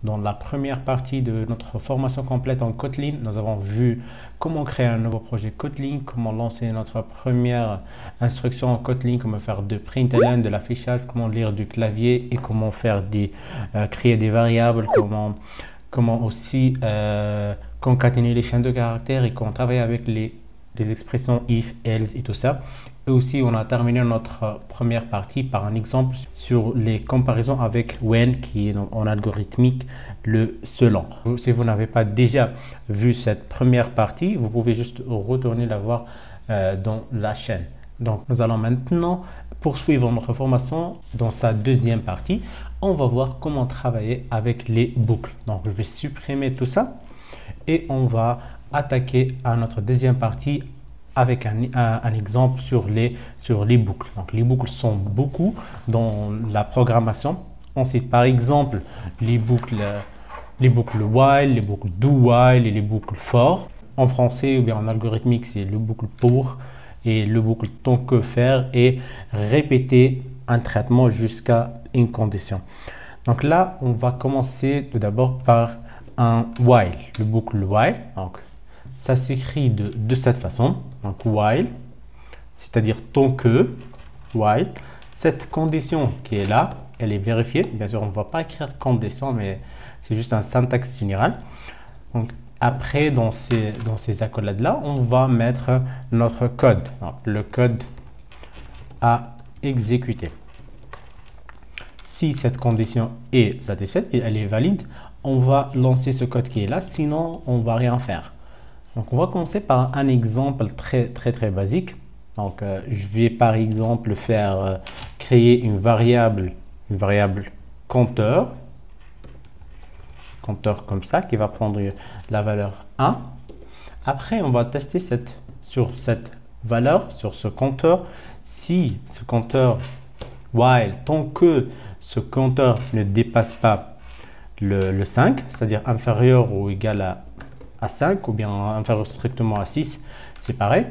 Dans la première partie de notre formation complète en Kotlin, nous avons vu comment créer un nouveau projet Kotlin, comment lancer notre première instruction en Kotlin, comment faire de println, de l'affichage, comment lire du clavier et comment faire créer des variables, comment aussi concaténer les chaînes de caractères et comment travailler avec les expressions if, else et tout ça. Et aussi, on a terminé notre première partie par un exemple sur les comparaisons avec when, qui est en algorithmique le selon. Si vous n'avez pas déjà vu cette première partie, vous pouvez juste retourner la voir dans la chaîne. Donc, nous allons maintenant poursuivre notre formation dans sa deuxième partie. On va voir comment travailler avec les boucles. Donc, je vais supprimer tout ça et on va attaquer à notre deuxième partie avec un exemple sur les boucles. Donc, les boucles sont beaucoup dans la programmation. On cite par exemple les boucles while, les boucles do while et les boucles for. En français ou bien en algorithmique, c'est le boucle pour et le boucle tant que faire et répéter un traitement jusqu'à une condition. Donc là, on va commencer tout d'abord par un while, le boucle while. Donc, ça s'écrit de cette façon. Donc, while, c'est-à-dire tant que, while. Cette condition qui est là, elle est vérifiée. Bien sûr, on ne va pas écrire condition, mais c'est juste un syntaxe général. Donc, après, dans ces accolades-là, on va mettre notre code. Donc, le code à exécuter. Si cette condition est satisfaite, elle est valide, on va lancer ce code qui est là, sinon on ne va rien faire. Donc, on va commencer par un exemple très basique. Donc, je vais par exemple créer une variable compteur comme ça, qui va prendre la valeur 1. Après, on va tester sur cette valeur, sur ce compteur, si ce compteur while, tant que ce compteur ne dépasse pas le 5, c'est-à-dire inférieur ou égal à 5 ou bien inférieur strictement à 6, c'est pareil.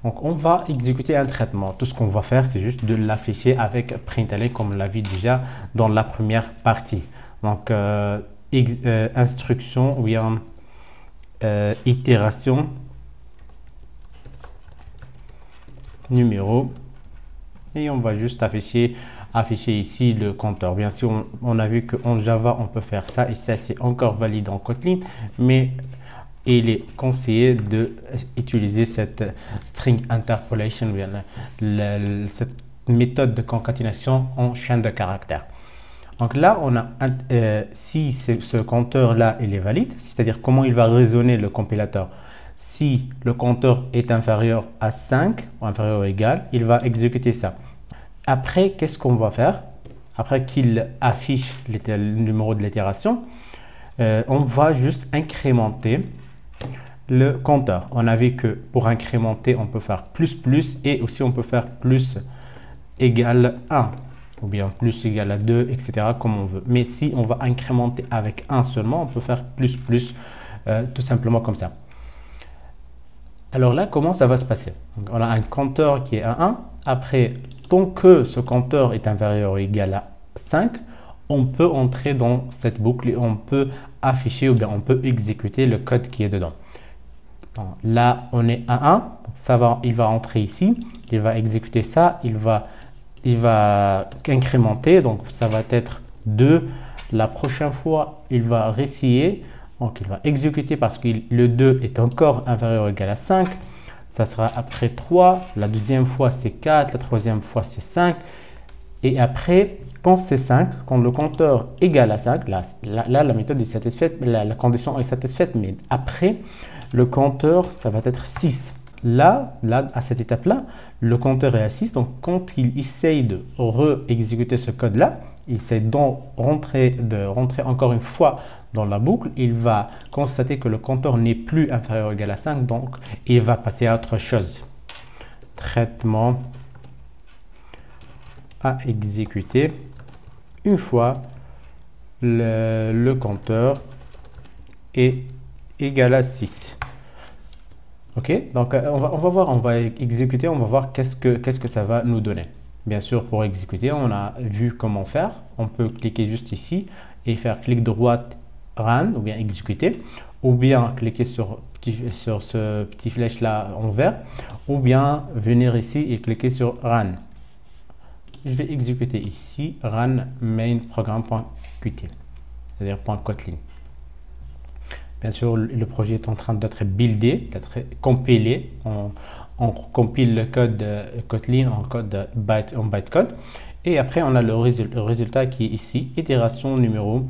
Donc, on va exécuter un traitement. Tout ce qu'on va faire, c'est juste de l'afficher avec println comme on l'a vu déjà dans la première partie. Donc, instruction ou bien itération numéro et on va juste afficher ici le compteur. Bien sûr, on a vu qu'en Java, on peut faire ça et ça, c'est encore valide en Kotlin, mais il est conseillé d'utiliser cette string interpolation, cette méthode de concaténation en chaîne de caractères. Donc là, on a si ce compteur-là, il est valide, c'est-à-dire comment il va raisonner le compilateur. Si le compteur est inférieur à 5 ou inférieur ou égal, il va exécuter ça. Après, qu'est-ce qu'on va faire? Après qu'il affiche le numéro de l'itération, on va juste incrémenter le compteur. On a vu que pour incrémenter, on peut faire plus et aussi on peut faire plus égal 1 ou bien plus égal à 2, etc. comme on veut. Mais si on va incrémenter avec 1 seulement, on peut faire plus tout simplement comme ça. Alors là, comment ça va se passer? Donc, on a un compteur qui est à 1. Après, tant que ce compteur est inférieur ou égal à 5, on peut entrer dans cette boucle et on peut afficher ou bien on peut exécuter le code qui est dedans. Donc, là, on est à 1. Donc, il va entrer ici. Il va exécuter ça. Il va incrémenter. Donc, ça va être 2. La prochaine fois, il va réessayer. Donc, il va exécuter parce que le 2 est encore inférieur ou égal à 5. Ça sera après 3. La deuxième fois, c'est 4. La troisième fois, c'est 5. Et après, quand c'est 5, quand le compteur est égal à 5, là la méthode est satisfaite, la condition est satisfaite. Mais après, le compteur, ça va être 6. Là, à cette étape-là, le compteur est à 6. Donc, quand il essaye de re-exécuter ce code-là, il essaie de rentrer encore une fois dans la boucle, il va constater que le compteur n'est plus inférieur ou égal à 5, donc il va passer à autre chose. Traitement à exécuter une fois le compteur est égal à 6. Ok, donc on va voir, on va exécuter, on va voir qu'est-ce que ça va nous donner. Bien sûr, pour exécuter, on a vu comment faire. On peut cliquer juste ici et faire clic droit run ou bien exécuter, ou bien cliquer sur ce petit flèche là en vert, ou bien venir ici et cliquer sur run. Je vais exécuter ici run main programme.qt, c'est-à-dire .kotlin. Bien sûr, le projet est en train d'être buildé, d'être compilé. On compile le code Kotlin en code bytecode. Et après, on a le résultat qui est ici, itération numéro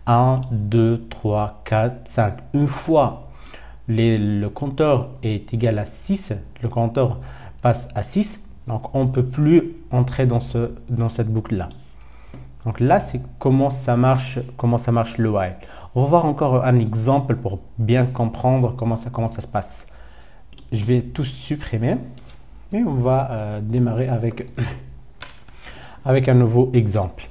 1, 2, 3, 4, 5. Une fois le compteur est égal à 6, le compteur passe à 6. Donc, on ne peut plus entrer dans cette boucle-là. Donc là, c'est comment ça marche le while. On va voir encore un exemple pour bien comprendre comment ça se passe. Je vais tout supprimer et on va démarrer avec un nouveau exemple.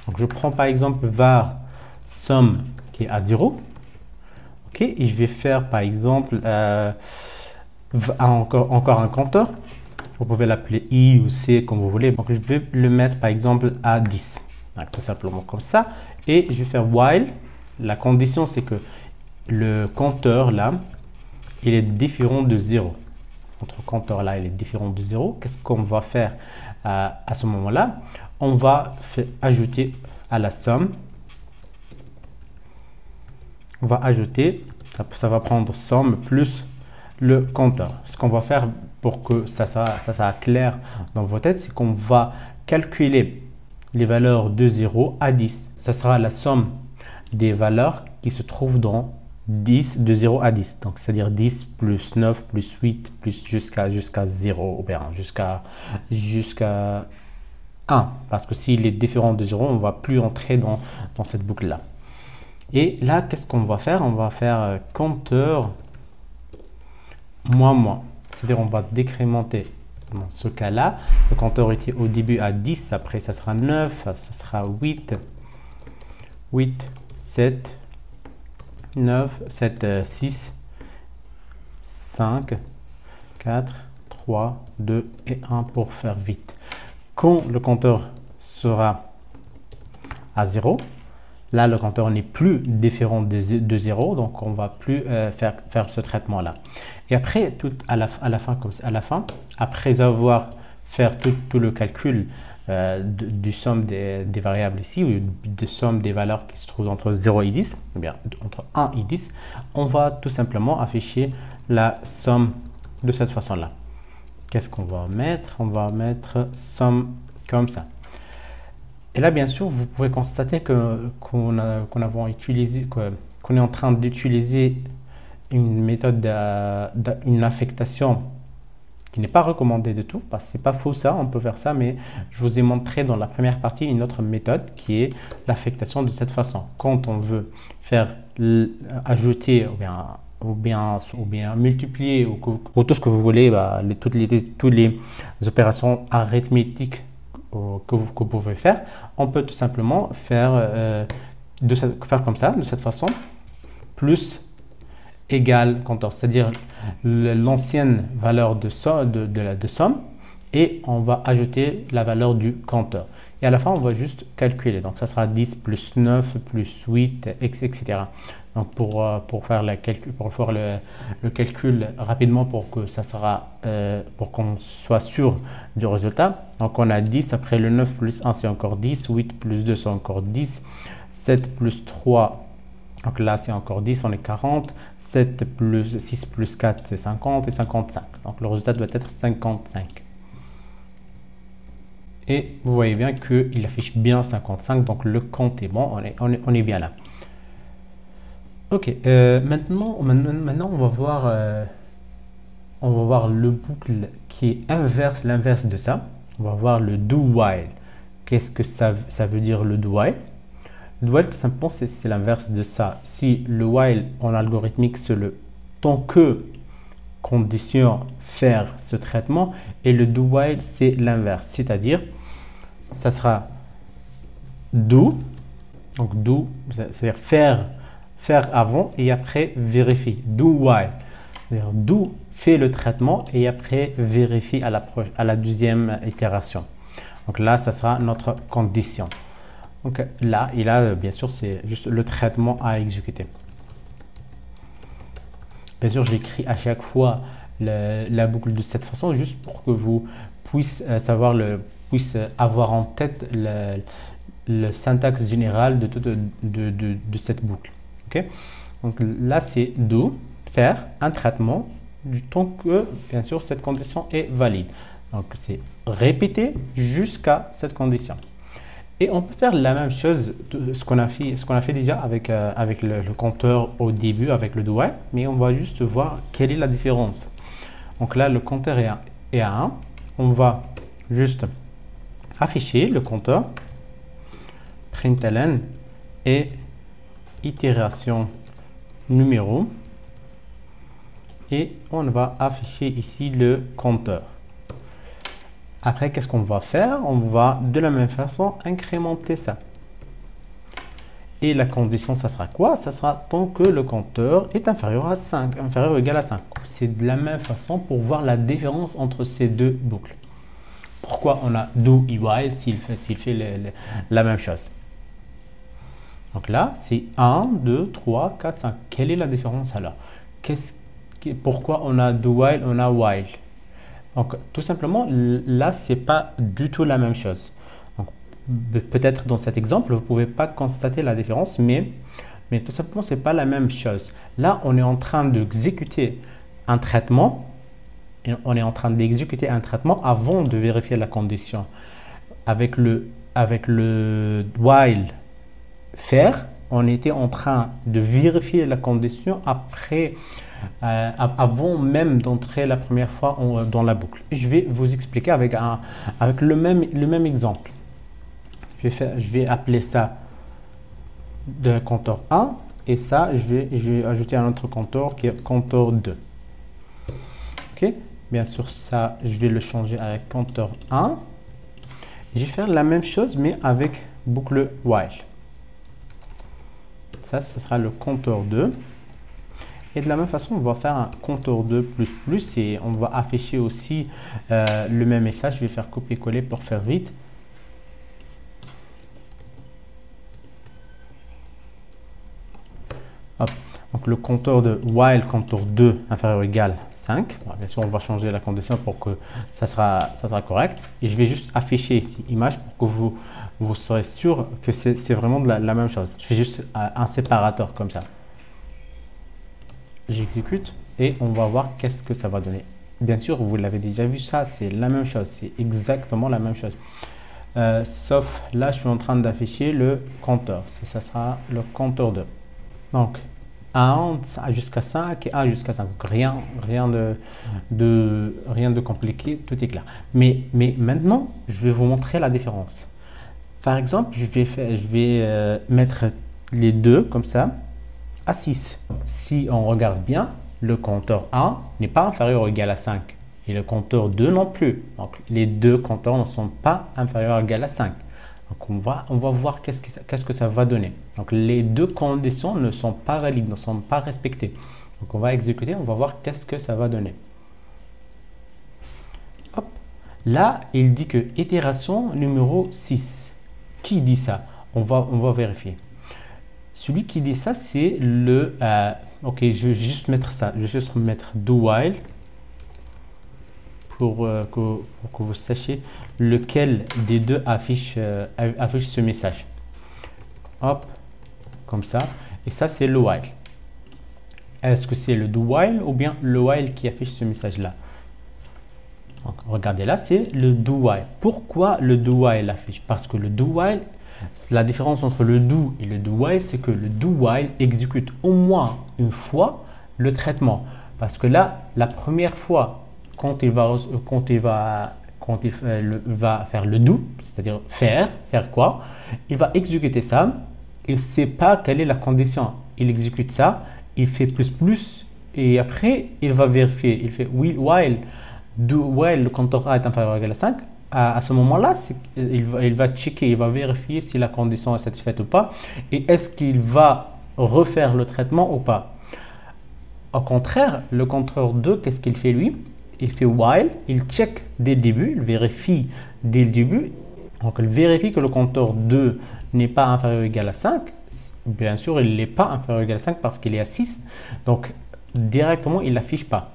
Donc je prends par exemple var sum qui est à 0. Ok, et je vais faire par exemple encore un compteur. Vous pouvez l'appeler i ou c comme vous voulez. Donc je vais le mettre par exemple à 10. Donc, tout simplement comme ça. Et je vais faire while. La condition, c'est que le compteur là, il est différent de 0. Notre compteur là, il est différent de 0. Qu'est-ce qu'on va faire à ce moment-là? On va ajouter à la somme. On va ajouter, ça va prendre somme plus le compteur. Ce qu'on va faire pour que ça soit clair dans vos têtes, c'est qu'on va calculer les valeurs de 0 à 10. Ça sera la somme des valeurs qui se trouvent dans 10, de 0 à 10. Donc, c'est-à-dire 10 plus 9 plus 8 plus jusqu'à 0 ou bien jusqu'à 1. Parce que s'il est différent de 0, on ne va plus entrer dans cette boucle-là. Et là, qu'est-ce qu'on va faire? On va faire compteur moins. C'est-à-dire on va décrémenter. Dans ce cas-là, le compteur était au début à 10, après ça sera 9, ça sera 8, 7, 9, 7, 6, 5, 4, 3, 2 et 1 pour faire vite. Quand le compteur sera à 0, là le compteur n'est plus différent de 0, donc on ne va plus faire ce traitement-là. Et après, à la fin, après avoir fait tout le calcul du somme des variables ici, ou de somme des valeurs qui se trouvent entre 0 et 10, ou bien entre 1 et 10, on va tout simplement afficher la somme de cette façon-là. Qu'est-ce qu'on va mettre? On va mettre somme comme ça. Et là, bien sûr, vous pouvez constater qu'on est en train d'utiliser une méthode, une affectation qui n'est pas recommandée du tout, parce que c'est pas faux ça, on peut faire ça, mais je vous ai montré dans la première partie une autre méthode qui est l'affectation de cette façon. Quand on veut faire ajouter ou bien multiplier ou tout ce que vous voulez, toutes les opérations arithmétiques que vous pouvez faire, on peut tout simplement faire comme ça, de cette façon, plus égal compteur, c'est-à-dire l'ancienne valeur de somme, et on va ajouter la valeur du compteur. Et à la fin, on va juste calculer. Donc, ça sera 10 plus 9 plus 8, etc. Donc, pour faire le calcul rapidement, pour qu'on soit sûr du résultat. Donc, on a 10, après le 9 plus 1, c'est encore 10, 8 plus 2, c'est encore 10, 7 plus 3, donc là, c'est encore 10, on est 40, 6 plus 4, c'est 50 et 55. Donc, le résultat doit être 55. Et vous voyez bien qu'il affiche bien 55, donc le compte est bon, on est bien là. Ok, maintenant on va voir le boucle qui est l'inverse de ça. On va voir le do while. Qu'est-ce que ça veut dire le do while? Le while, tout simplement, c'est l'inverse de ça. Si le while en algorithmique, c'est le tant que condition faire ce traitement, et le do while, c'est l'inverse. C'est-à-dire, ça sera do, donc do, c'est-à-dire faire avant et après vérifier. Do while. C'est-à-dire do fait le traitement et après vérifie à la deuxième itération. Donc là, ça sera notre condition. Donc là, il a bien sûr, c'est juste le traitement à exécuter. Bien sûr, j'écris à chaque fois la boucle de cette façon, juste pour que vous puissiez avoir en tête le syntaxe général de cette boucle. Ok. Donc là, c'est do, faire un traitement tant que, bien sûr, cette condition est valide. Donc, c'est répéter jusqu'à cette condition. Et on peut faire la même chose, ce qu'on a fait déjà avec le compteur au début, avec le do while, mais on va juste voir quelle est la différence. Donc là, le compteur est à 1. On va juste afficher le compteur, println et itération numéro, et on va afficher ici le compteur. Après, qu'est-ce qu'on va faire? On va de la même façon incrémenter ça. Et la condition, ça sera quoi? Ça sera tant que le compteur est inférieur à 5, inférieur ou égal à 5. C'est de la même façon pour voir la différence entre ces deux boucles. Pourquoi on a do et while s'il fait la même chose? Donc là, c'est 1, 2, 3, 4, 5. Quelle est la différence alors? Pourquoi on a do while, on a while? Donc, tout simplement, là, c'est pas du tout la même chose. Peut-être dans cet exemple, vous ne pouvez pas constater la différence, mais tout simplement, c'est pas la même chose. Là, on est en train d'exécuter un traitement. Et on est en train d'exécuter un traitement avant de vérifier la condition. Avec le while faire, on était en train de vérifier la condition après. Avant même d'entrer la première fois dans la boucle. Je vais vous expliquer avec le même exemple. Je vais appeler ça de compteur 1 et ça, je vais ajouter un autre compteur qui est compteur 2. Ok, bien sûr, ça, je vais le changer avec compteur 1. Je vais faire la même chose, mais avec boucle while. Ça, ce sera le compteur 2. Et de la même façon, on va faire un compteur 2 ++ et on va afficher aussi le même message. Je vais faire copier-coller pour faire vite. Hop. Donc le compteur de while compteur 2 inférieur ou égal 5. Bon, bien sûr, on va changer la condition pour que ça sera correct. Et je vais juste afficher ici image pour que vous serez sûr que c'est vraiment de la même chose. Je fais juste un séparateur comme ça. J'exécute et on va voir qu'est-ce que ça va donner. Bien sûr, vous l'avez déjà vu, ça c'est la même chose, c'est exactement la même chose. Sauf là, je suis en train d'afficher le compteur. Ça sera le compteur 2. Donc, 1 jusqu'à 5 et 1 jusqu'à 5. Donc, rien de compliqué, tout est clair. Mais maintenant, je vais vous montrer la différence. Par exemple, je vais mettre les deux comme ça. À 6. Si on regarde bien, le compteur 1 n'est pas inférieur ou égal à 5 et le compteur 2 non plus. Donc, les deux compteurs ne sont pas inférieurs ou égal à 5. Donc, on va voir qu'est-ce que ça va donner. Donc, les deux conditions ne sont pas valides, ne sont pas respectées. Donc, on va exécuter, on va voir qu'est-ce que ça va donner. Hop. Là, il dit que itération numéro 6. Qui dit ça? On va vérifier. Celui qui dit ça, c'est le... ok, je vais juste mettre ça. Je vais juste mettre do while pour que vous sachiez lequel des deux affiche ce message. Hop, comme ça. Et ça, c'est le while. Est-ce que c'est le do while ou bien le while qui affiche ce message-là? Donc, regardez là, c'est le do while. Pourquoi le do while affiche? Parce que le do while... La différence entre le do et le do while, c'est que le do while exécute au moins une fois le traitement. Parce que là, la première fois, quand il va faire le do, c'est-à-dire faire quoi? Il va exécuter ça. Il ne sait pas quelle est la condition. Il exécute ça, il fait plus et après, il va vérifier. Il fait while le compteur A est inférieur ou égal à 5. À ce moment-là, il va checker, il va vérifier si la condition est satisfaite ou pas et est-ce qu'il va refaire le traitement ou pas. Au contraire, le compteur 2, qu'est-ce qu'il fait lui? Il fait while, il check dès le début, il vérifie dès le début. Donc, il vérifie que le compteur 2 n'est pas inférieur ou égal à 5, bien sûr, il n'est pas inférieur ou égal à 5 parce qu'il est à 6. Donc, directement, il n'affiche pas.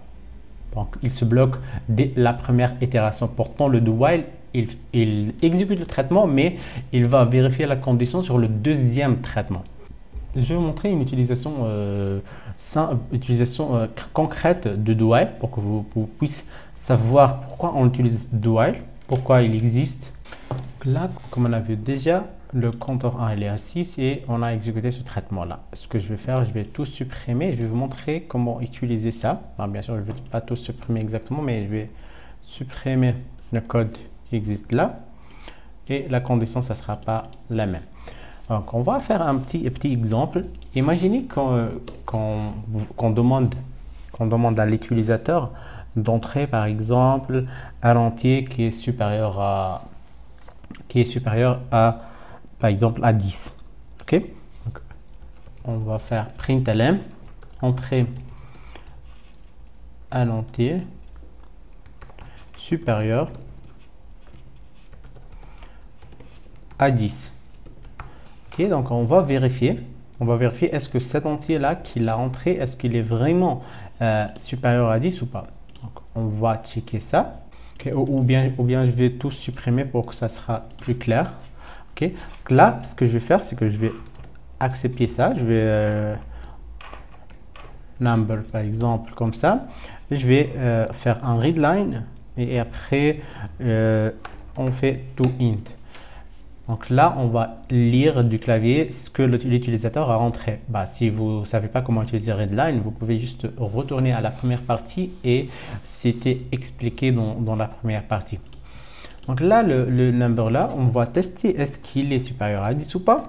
Donc, il se bloque dès la première itération. Pourtant, le do while, il exécute le traitement, mais il va vérifier la condition sur le deuxième traitement. Je vais vous montrer une utilisation, concrète de do while pour que vous puissiez savoir pourquoi on utilise do while, pourquoi il existe. Là, comme on a vu déjà, le compteur 1 il est à 6 et on a exécuté ce traitement-là. Ce que je vais faire, je vais tout supprimer. Je vais vous montrer comment utiliser ça. Alors, bien sûr, je ne vais pas tout supprimer exactement, mais je vais supprimer le code qui existe là. Et la condition, ça ne sera pas la même. Donc, on va faire un petit exemple. Imaginez qu'on demande à l'utilisateur d'entrer, par exemple, un entier qui est supérieur à par exemple à 10. Ok, donc, on va faire println entrer un entier supérieur à 10. Ok, donc on va vérifier est-ce que cet entier là qu'il a entré, est-ce qu'il est vraiment supérieur à 10 ou pas. Donc, on va checker ça. Okay, ou bien je vais tout supprimer pour que ça sera plus clair. Ok, donc là, ce que je vais faire, c'est que je vais accepter ça. Je vais number par exemple comme ça. Je vais faire un readline et après on fait toInt. Donc là, on va lire du clavier ce que l'utilisateur a rentré. Si vous ne savez pas comment utiliser readline, vous pouvez juste retourner à la première partie et c'était expliqué dans la première partie. Donc là, le number là, on va tester est-ce qu'il est supérieur à 10 ou pas.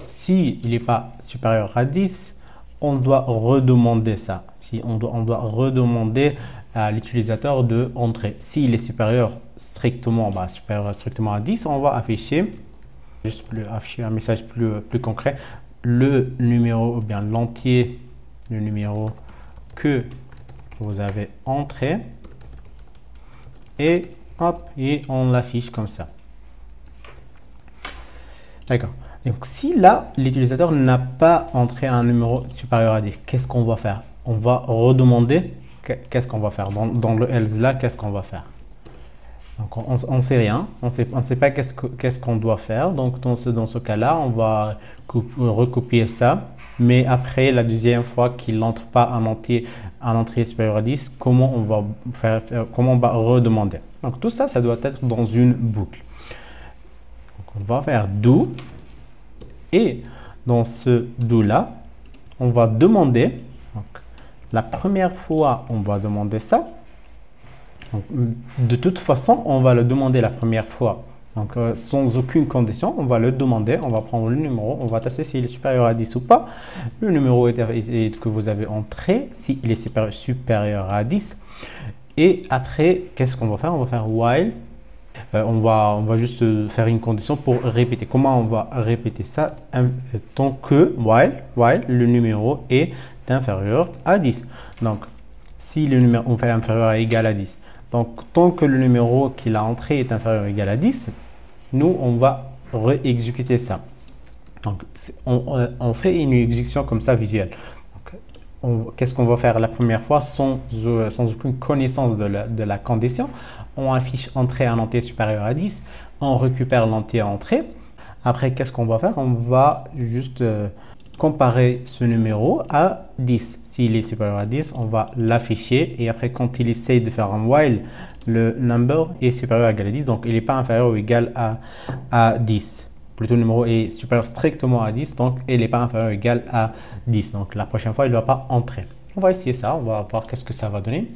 Si il n'est pas supérieur à 10, on doit redemander ça. On doit redemander à l'utilisateur de entrer. S'il est supérieur strictement à 10, on va afficher un message plus concret. Le numéro ou bien l'entier, le numéro que vous avez entré. Et hop, et on l'affiche comme ça. D'accord. Donc, si là, l'utilisateur n'a pas entré un numéro supérieur à 10, qu'est-ce qu'on va faire? On va redemander qu'est-ce qu'on va faire. Dans le else là, qu'est-ce qu'on va faire? Donc, on ne sait rien. On sait pas qu'est-ce qu'on doit faire. Donc, dans ce cas-là, on va recopier ça. Mais après, la deuxième fois qu'il n'entre pas un entier supérieur à 10, comment on va comment on va redemander. Donc tout ça, ça doit être dans une boucle. Donc, on va faire do et dans ce do là, on va demander. Donc, la première fois, on va demander ça. Donc, de toute façon, on va le demander la première fois. Donc, sans aucune condition, on va le demander, on va prendre le numéro, on va tester s'il est supérieur à 10 ou pas. Le numéro que vous avez entré, s'il est supérieur à 10. Et après, qu'est-ce qu'on va faire? On va faire while. On va juste faire une condition pour répéter. Comment on va répéter ça? Tant que while, le numéro est inférieur à 10. Donc, si le numéro on fait inférieur à égal à 10. Donc, tant que le numéro qu'il a entré est inférieur ou égal à 10, nous, on va réexécuter ça. Donc, on fait une exécution comme ça visuelle. Qu'est-ce qu'on va faire la première fois sans aucune connaissance de la condition? On affiche entrée un entier supérieur à 10. On récupère l'entier entrée. Après, qu'est-ce qu'on va faire? On va juste comparer ce numéro à 10. S'il est supérieur à 10, on va l'afficher. Et après, quand il essaye de faire un while, le number est supérieur à égal à 10. Donc, il n'est pas inférieur ou égal à 10. Plutôt, le numéro est supérieur strictement à 10. Donc, il n'est pas inférieur ou égal à 10. Donc, la prochaine fois, il ne va pas entrer. On va essayer ça. On va voir qu'est-ce que ça va donner.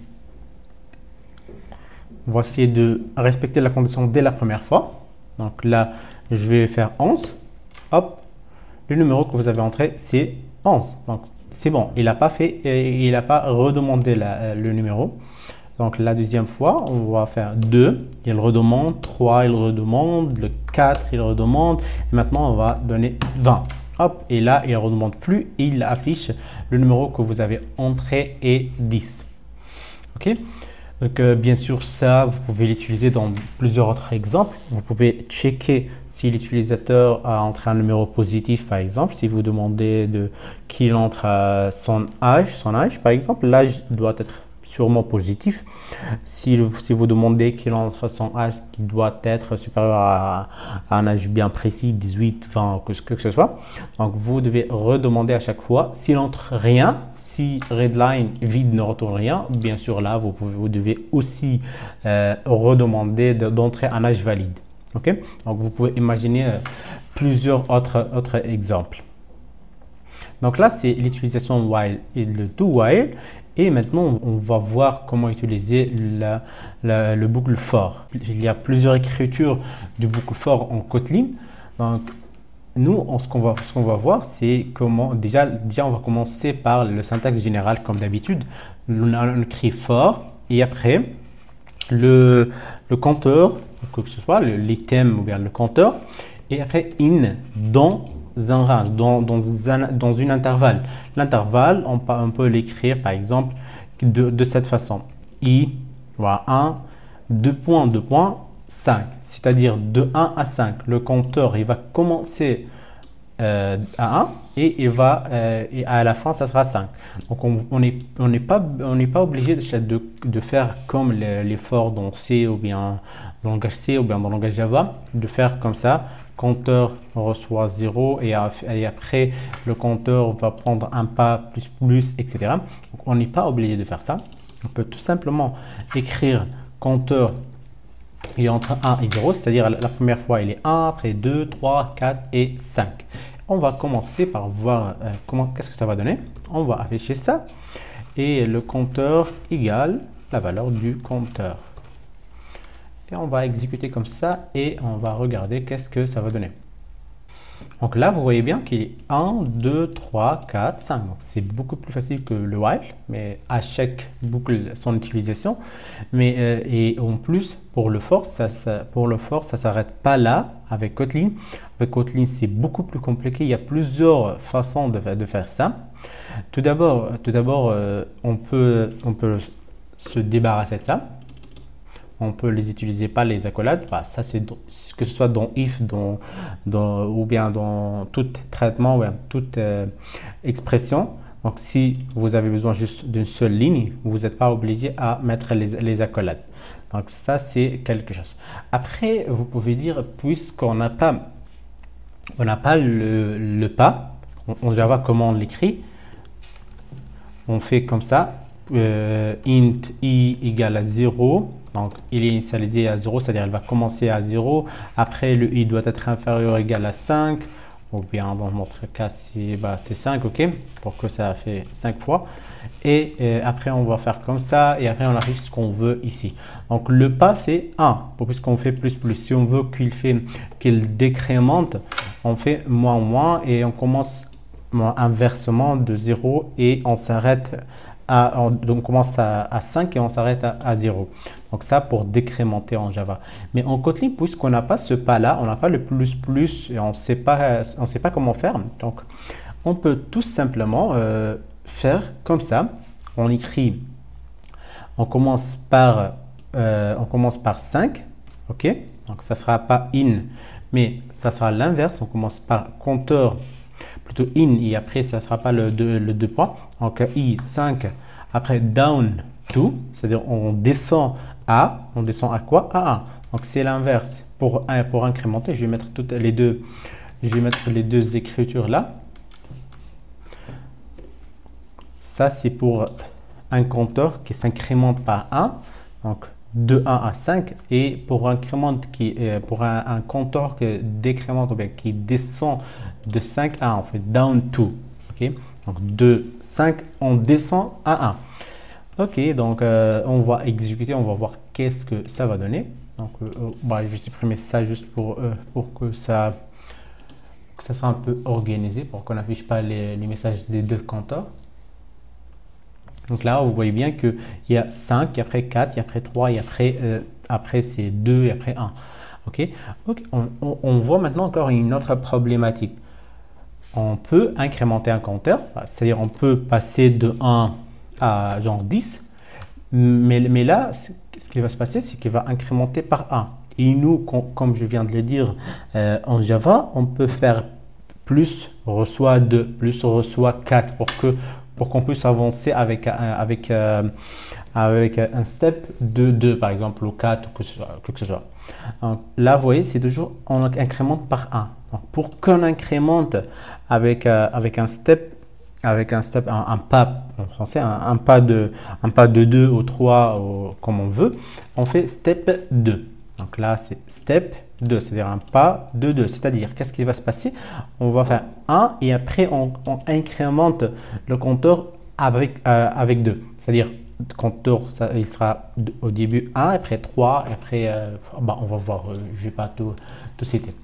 On va essayer de respecter la condition dès la première fois. Donc là, je vais faire 11. Hop. Le numéro que vous avez entré, c'est 11. Donc, c'est bon. Il n'a pas redemandé le numéro. Donc, la deuxième fois, on va faire 2. Il redemande. 3, il redemande. Le 4, il redemande. Et maintenant, on va donner 20. Hop. Et là, il ne redemande plus. Il affiche le numéro que vous avez entré et 10. OK. Donc, bien sûr, ça, vous pouvez l'utiliser dans plusieurs autres exemples. Vous pouvez checker si l'utilisateur a entré un numéro positif, par exemple. Si vous demandez qu'il entre à son âge, par exemple, l'âge doit être sûrement positif. Si vous demandez qu'il entre son âge qui doit être supérieur à un âge bien précis, 18, 20, que ce soit. Donc, vous devez redemander à chaque fois. S'il entre rien, si readline vide ne retourne rien, bien sûr, là, vous devez aussi redemander d'entrer un âge valide. OK? Donc, vous pouvez imaginer plusieurs autres exemples. Donc là, c'est l'utilisation while et le do while. Et maintenant, on va voir comment utiliser le boucle for. Il y a plusieurs écritures du boucle for en Kotlin. Donc, nous, ce qu'on va voir, c'est comment… Déjà, on va commencer par le syntaxe général comme d'habitude. On écrit for et après, le compteur, que ce soit l'item ou bien le compteur, et après in dans un range, dans une intervalle. L'intervalle, on peut l'écrire par exemple de cette façon. I, voilà, 1, 2 points, 2 points, 5. C'est-à-dire de 1 à 5. Le compteur, il va commencer à 1 et et à la fin, ça sera 5. Donc, on n'est pas obligé de faire comme les for dans C ou bien dans le langage C ou bien dans le langage Java, de faire comme ça. Compteur reçoit 0 et après le compteur va prendre un pas plus, etc. Donc, on n'est pas obligé de faire ça. On peut tout simplement écrire compteur il est entre 1 et 0, c'est-à-dire la première fois il est 1, après 2, 3, 4 et 5. On va commencer par voir qu'est-ce que ça va donner. On va afficher ça et le compteur égale la valeur du compteur. Et on va exécuter comme ça et on va regarder qu'est-ce que ça va donner. Donc là, vous voyez bien qu'il est 1, 2, 3, 4, 5. C'est beaucoup plus facile que le while, mais à chaque boucle, son utilisation. Mais, et en plus, pour le for, ça ne s'arrête pas là avec Kotlin. Avec Kotlin, c'est beaucoup plus compliqué. Il y a plusieurs façons de faire ça. Tout d'abord, on peut se débarrasser de ça. On peut les utiliser pas les accolades. Bah, ça, c'est que ce soit dans if, ou bien dans tout traitement, ou bien toute expression. Donc, si vous avez besoin juste d'une seule ligne, vous n'êtes pas obligé à mettre les accolades. Donc, ça, c'est quelque chose. Après, vous pouvez dire, puisqu'on n'a pas, le pas, en Java, comment on l'écrit, on fait comme ça, int i égale à 0. Donc, il est initialisé à 0, c'est-à-dire il va commencer à 0. Après, le i doit être inférieur ou égal à 5. Ou bien, dans notre cas, c'est 5, ok? Pour que ça fait 5 fois. Et après, on va faire comme ça. Et après, on affiche ce qu'on veut ici. Donc, le pas, c'est 1. Puisqu'on fait plus. Si on veut qu'il décrémente, on fait moins. Et on commence inversement de 0 et on s'arrête donc on commence à 5 et on s'arrête à 0. Donc ça pour décrémenter en Java. Mais en Kotlin, puisqu'on n'a pas ce pas-là, on n'a pas le plus et on ne sait pas comment faire. Donc on peut tout simplement faire comme ça. On écrit, on commence par 5. Ok, donc ça ne sera pas in, mais ça sera l'inverse. On commence par compteur plutôt in et après ça ne sera pas le 2 points. Donc i 5, après down to, c'est-à-dire on descend à quoi? À 1. Donc c'est l'inverse. Pour incrémenter, je vais mettre les deux écritures là. Ça c'est pour un compteur qui s'incrémente par 1. Donc de 1 à 5 et pour un compteur qui décrémente ou bien qui descend de 5 à 1, on fait down to. Okay? Donc de 5, on descend à 1. Ok, donc on va exécuter, on va voir qu'est-ce que ça va donner. Donc je vais supprimer ça juste pour que ça soit un peu organisé, pour qu'on n'affiche pas les messages des deux compteurs. Donc là, vous voyez bien qu'il y a 5, et après 4, et après 3, et après c'est 2, et après 1. Ok, on voit maintenant encore une autre problématique. On peut incrémenter un compteur, c'est-à-dire on peut passer de 1 à genre 10, Mais là, ce qui va se passer, c'est qu'il va incrémenter par 1. Et nous, comme je viens de le dire, en Java, on peut faire plus reçoit 2, plus reçoit 4 pour qu'on puisse avancer avec un step de 2 par exemple, ou 4, ou que ce soit. Donc, là, vous voyez, c'est toujours, on incrémente par 1. Donc, pour qu'on incrémente avec un step, un pas en français, un pas de 2 ou 3, comme on veut, on fait step 2. Donc là, c'est step 2, c'est-à-dire un pas de 2. C'est-à-dire, qu'est-ce qui va se passer? On va faire 1 et après, on incrémente le compteur avec 2. C'est-à-dire, le compteur, il sera au début 1, après 3, après, on va voir, je ne vais pas tout citer.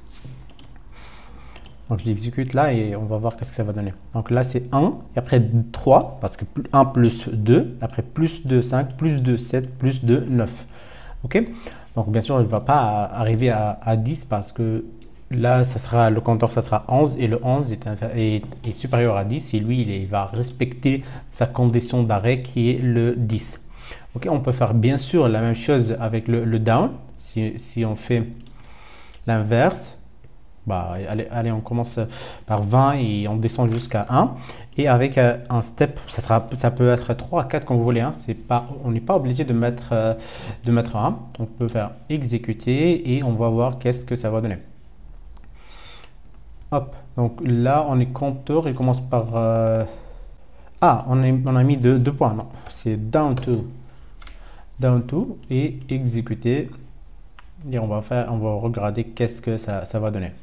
Donc, je l'exécute là et on va voir qu'est-ce que ça va donner. Donc là, c'est 1 et après 3, parce que 1 plus 2, après plus 2, 5, plus 2, 7, plus 2, 9. OK? Donc, bien sûr, il ne va pas arriver à 10 parce que là, le compteur, ça sera 11 et le 11 est supérieur à 10 et lui, il va respecter sa condition d'arrêt qui est le 10. OK? On peut faire bien sûr la même chose avec le down. Si on fait l'inverse, allez, on commence par 20 et on descend jusqu'à 1. Et avec un step, ça peut être 3 à 4 comme vous voulez. Hein. On n'est pas obligé de mettre 1. On peut faire exécuter et on va voir qu'est-ce que ça va donner. Hop, donc là, on est compteur, il commence par... on a mis 2 points, non, c'est down to et exécuter. Et on va regarder qu'est-ce que ça va donner.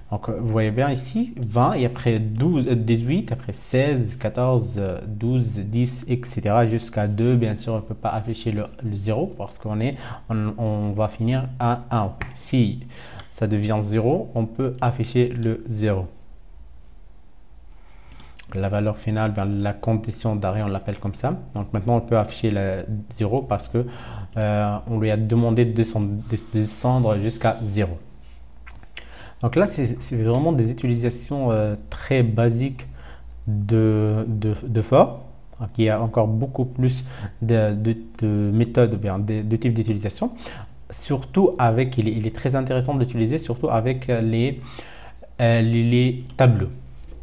Donc, vous voyez bien ici, 20 et après 18, après 16, 14, 12, 10, etc. jusqu'à 2. Bien sûr, on ne peut pas afficher le 0 parce on va finir à 1. Si ça devient 0, on peut afficher le 0. La valeur finale, la condition d'arrêt, on l'appelle comme ça. Donc maintenant, on peut afficher le 0 parce que on lui a demandé de descendre jusqu'à 0. Donc là, c'est vraiment des utilisations très basiques de for. Donc, il y a encore beaucoup plus de méthodes, de types d'utilisation. Surtout avec, il est très intéressant d'utiliser, surtout avec les tableaux.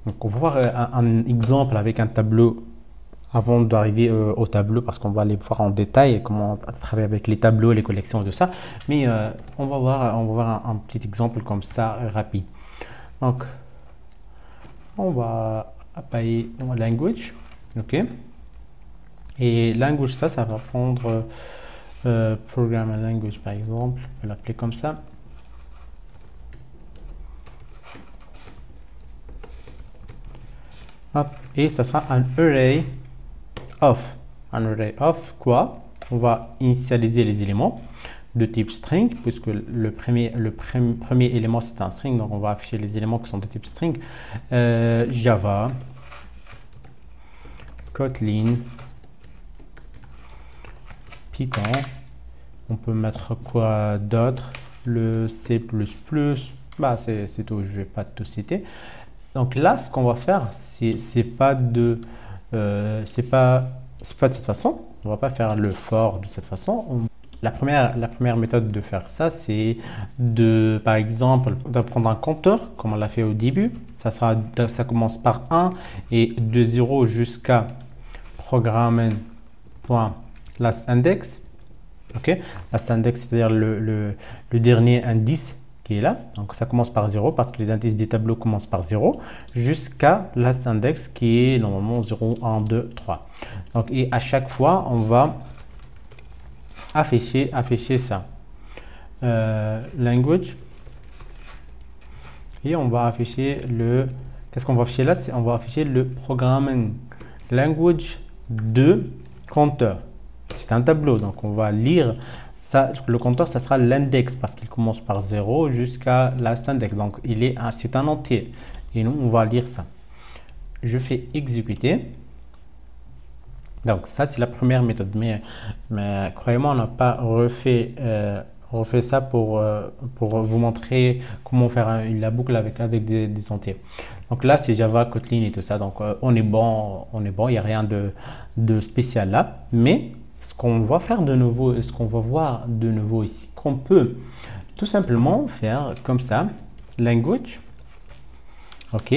Donc, on va voir un exemple avec un tableau avant d'arriver au tableau parce qu'on va aller voir en détail comment travailler avec les tableaux, les collections et tout ça. Mais on va voir un petit exemple comme ça rapide. Donc, on va appeler language. OK. Et language, ça va prendre programming language par exemple. On peut l'appeler comme ça. Hop, et ça sera un array of. Un array of quoi? On va initialiser les éléments de type string, puisque le premier élément c'est un string, donc on va afficher les éléments qui sont de type string. Java, Kotlin, Python. On peut mettre quoi d'autre? Le C++. C'est tout, je vais pas tout citer. Donc là, ce qu'on va faire, c'est pas de cette façon. On va pas faire le for de cette façon. La première méthode de faire ça, c'est par exemple, de prendre un compteur, comme on l'a fait au début. Ça commence par 1 et de 0 jusqu'à programming.lastIndex. OK? LastIndex, c'est-à-dire le dernier indice qui est là. Donc, ça commence par 0 parce que les indices des tableaux commencent par 0 jusqu'à lastIndex qui est normalement 0, 1, 2, 3. Donc, et à chaque fois, on va afficher ça. Language. Et on va afficher qu'est-ce qu'on va afficher là? On va afficher le programming language de compteur. C'est un tableau, donc on va lire. Ça, le compteur, ça sera l'index parce qu'il commence par 0 jusqu'à lastIndex. Donc, c'est un entier. Et nous, on va lire ça. Je fais exécuter. Donc, ça, c'est la première méthode. Mais croyez-moi, on n'a pas refait ça pour vous montrer comment faire la boucle avec des entiers. Donc là, c'est Java, Kotlin et tout ça. Donc, on est bon. Il n'y a rien de spécial là. Mais ce qu'on va faire de nouveau, ce qu'on va voir de nouveau ici, qu'on peut tout simplement faire comme ça, language, ok,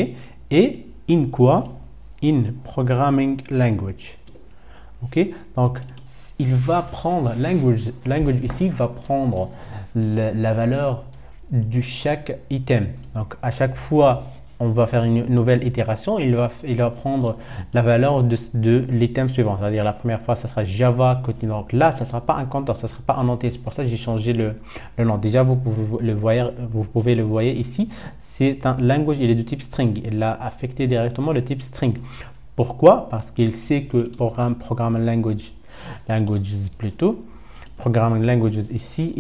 et in quoi? In programming language, ok. Donc il va prendre language ici va prendre la valeur de chaque item. Donc à chaque fois on va faire une nouvelle itération, il va prendre la valeur de l'item suivant. C'est-à-dire la première fois, ça sera Java Kotlin. Donc là, ça ne sera pas un compteur, ça ne sera pas un entier. C'est pour ça que j'ai changé le nom. Déjà, vous pouvez le voir ici. C'est un language, il est de type string. Il a affecté directement le type string. Pourquoi? Parce qu'il sait que programming languages plutôt, programming languages ici,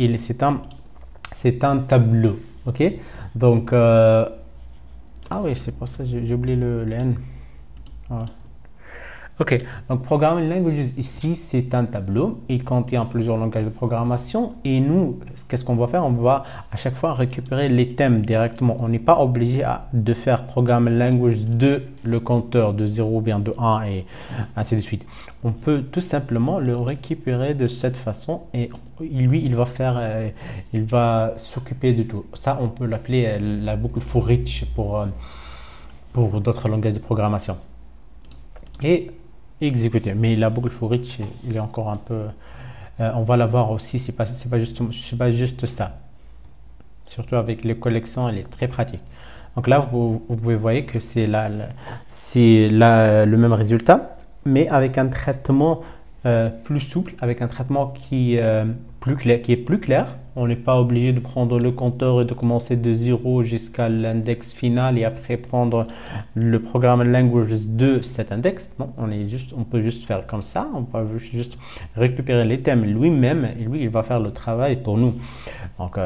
c'est un tableau. Ok? Donc, ah oui, c'est pour ça que j'ai oublié le N. Ah. Ok, donc Programming Languages ici, c'est un tableau. Il contient plusieurs langages de programmation. Et nous, qu'est-ce qu'on va faire? On va à chaque fois récupérer les thèmes directement. On n'est pas obligé de faire Programming Language de le compteur de 0 ou bien de 1 et ainsi de suite. On peut tout simplement le récupérer de cette façon et lui, il va s'occuper de tout. Ça, on peut l'appeler la boucle for each pour d'autres langages de programmation. Et exécuter. Mais la boucle for each, il est encore un peu... on va la voir aussi, c'est pas juste ça. Surtout avec les collections, elle est très pratique. Donc là, vous pouvez voir que c'est le même résultat, mais avec un traitement plus souple, avec un traitement qui est plus clair. On n'est pas obligé de prendre le compteur et de commencer de 0 jusqu'à l'index final et après prendre le programme language de cet index. Non, on peut juste faire comme ça. On peut juste récupérer les thèmes lui-même et lui, il va faire le travail pour nous. Donc,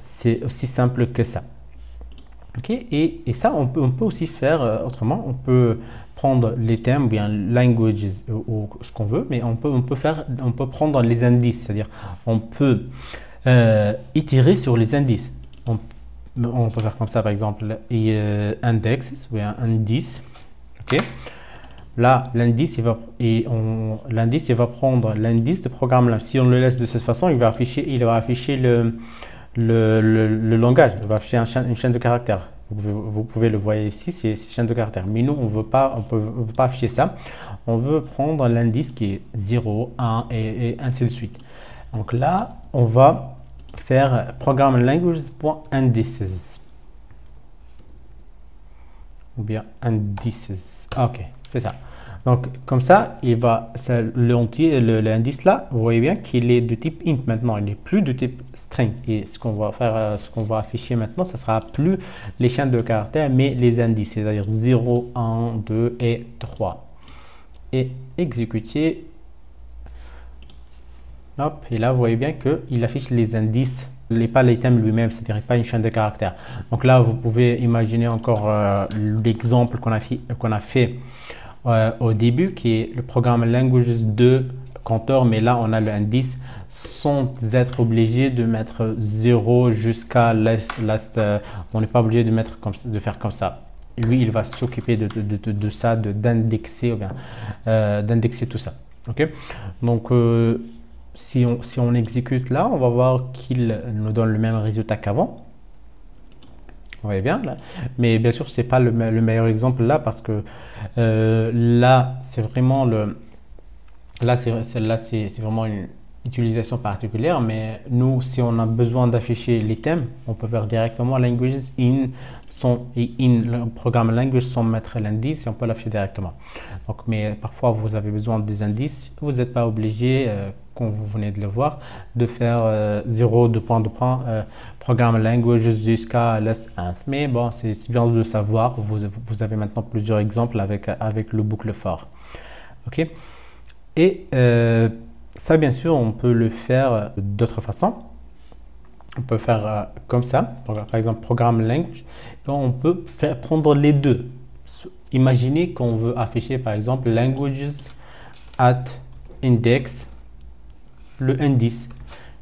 c'est aussi simple que ça. Ok, et ça, on peut aussi faire autrement. On peut prendre les thèmes, bien languages ou ce qu'on veut, mais on peut prendre les indices, c'est-à-dire on peut itérer sur les indices. On peut faire comme ça, par exemple, index ou un indice. Ok, là l'indice il va prendre l'indice de programme là. Si on le laisse de cette façon, il va afficher le langage, il va afficher une chaîne de caractères. Vous pouvez le voir ici, c'est chaîne de caractères. Mais nous, on ne veut pas afficher ça. On veut prendre l'indice qui est 0, 1 et ainsi de suite. Donc là, on va faire programming languages.indices ou bien indices. Ok, c'est ça. Donc, comme ça, l'indice là, vous voyez bien qu'il est de type int maintenant, il n'est plus de type string. Et ce qu'on va afficher maintenant, ce sera plus les chaînes de caractères, mais les indices, c'est-à-dire 0, 1, 2 et 3. Et exécuter. Hop, et là, vous voyez bien qu'il affiche les indices, pas l'item lui-même, c'est-à-dire pas une chaîne de caractères. Donc là, vous pouvez imaginer encore l'exemple qu'on a fait au début, qui est le programme languages de compteur, mais là on a l'indice sans être obligé de mettre 0 jusqu'à last. On n'est pas obligé de faire comme ça. Lui, il va s'occuper de ça, d'indexer ou bien d'indexer tout ça. Ok, donc si on exécute là, on va voir qu'il nous donne le même résultat qu'avant. Vous voyez bien là, mais bien sûr c'est pas le meilleur exemple là parce que là c'est vraiment c'est vraiment une utilisation particulière, mais nous si on a besoin d'afficher les thèmes, on peut faire directement languages in le programme language sans mettre l'indice et on peut l'afficher directement. Donc, mais parfois vous avez besoin des indices, vous n'êtes pas obligé comme vous venez de le voir, de faire 0, programme language jusqu'à last nth. Mais bon, c'est bien de le savoir. Vous avez maintenant plusieurs exemples avec le boucle for. Ok. Et ça, bien sûr, on peut le faire d'autres façons. On peut faire comme ça. Par exemple, programme language. On peut prendre les deux. Imaginez qu'on veut afficher, par exemple, languages at index le indice,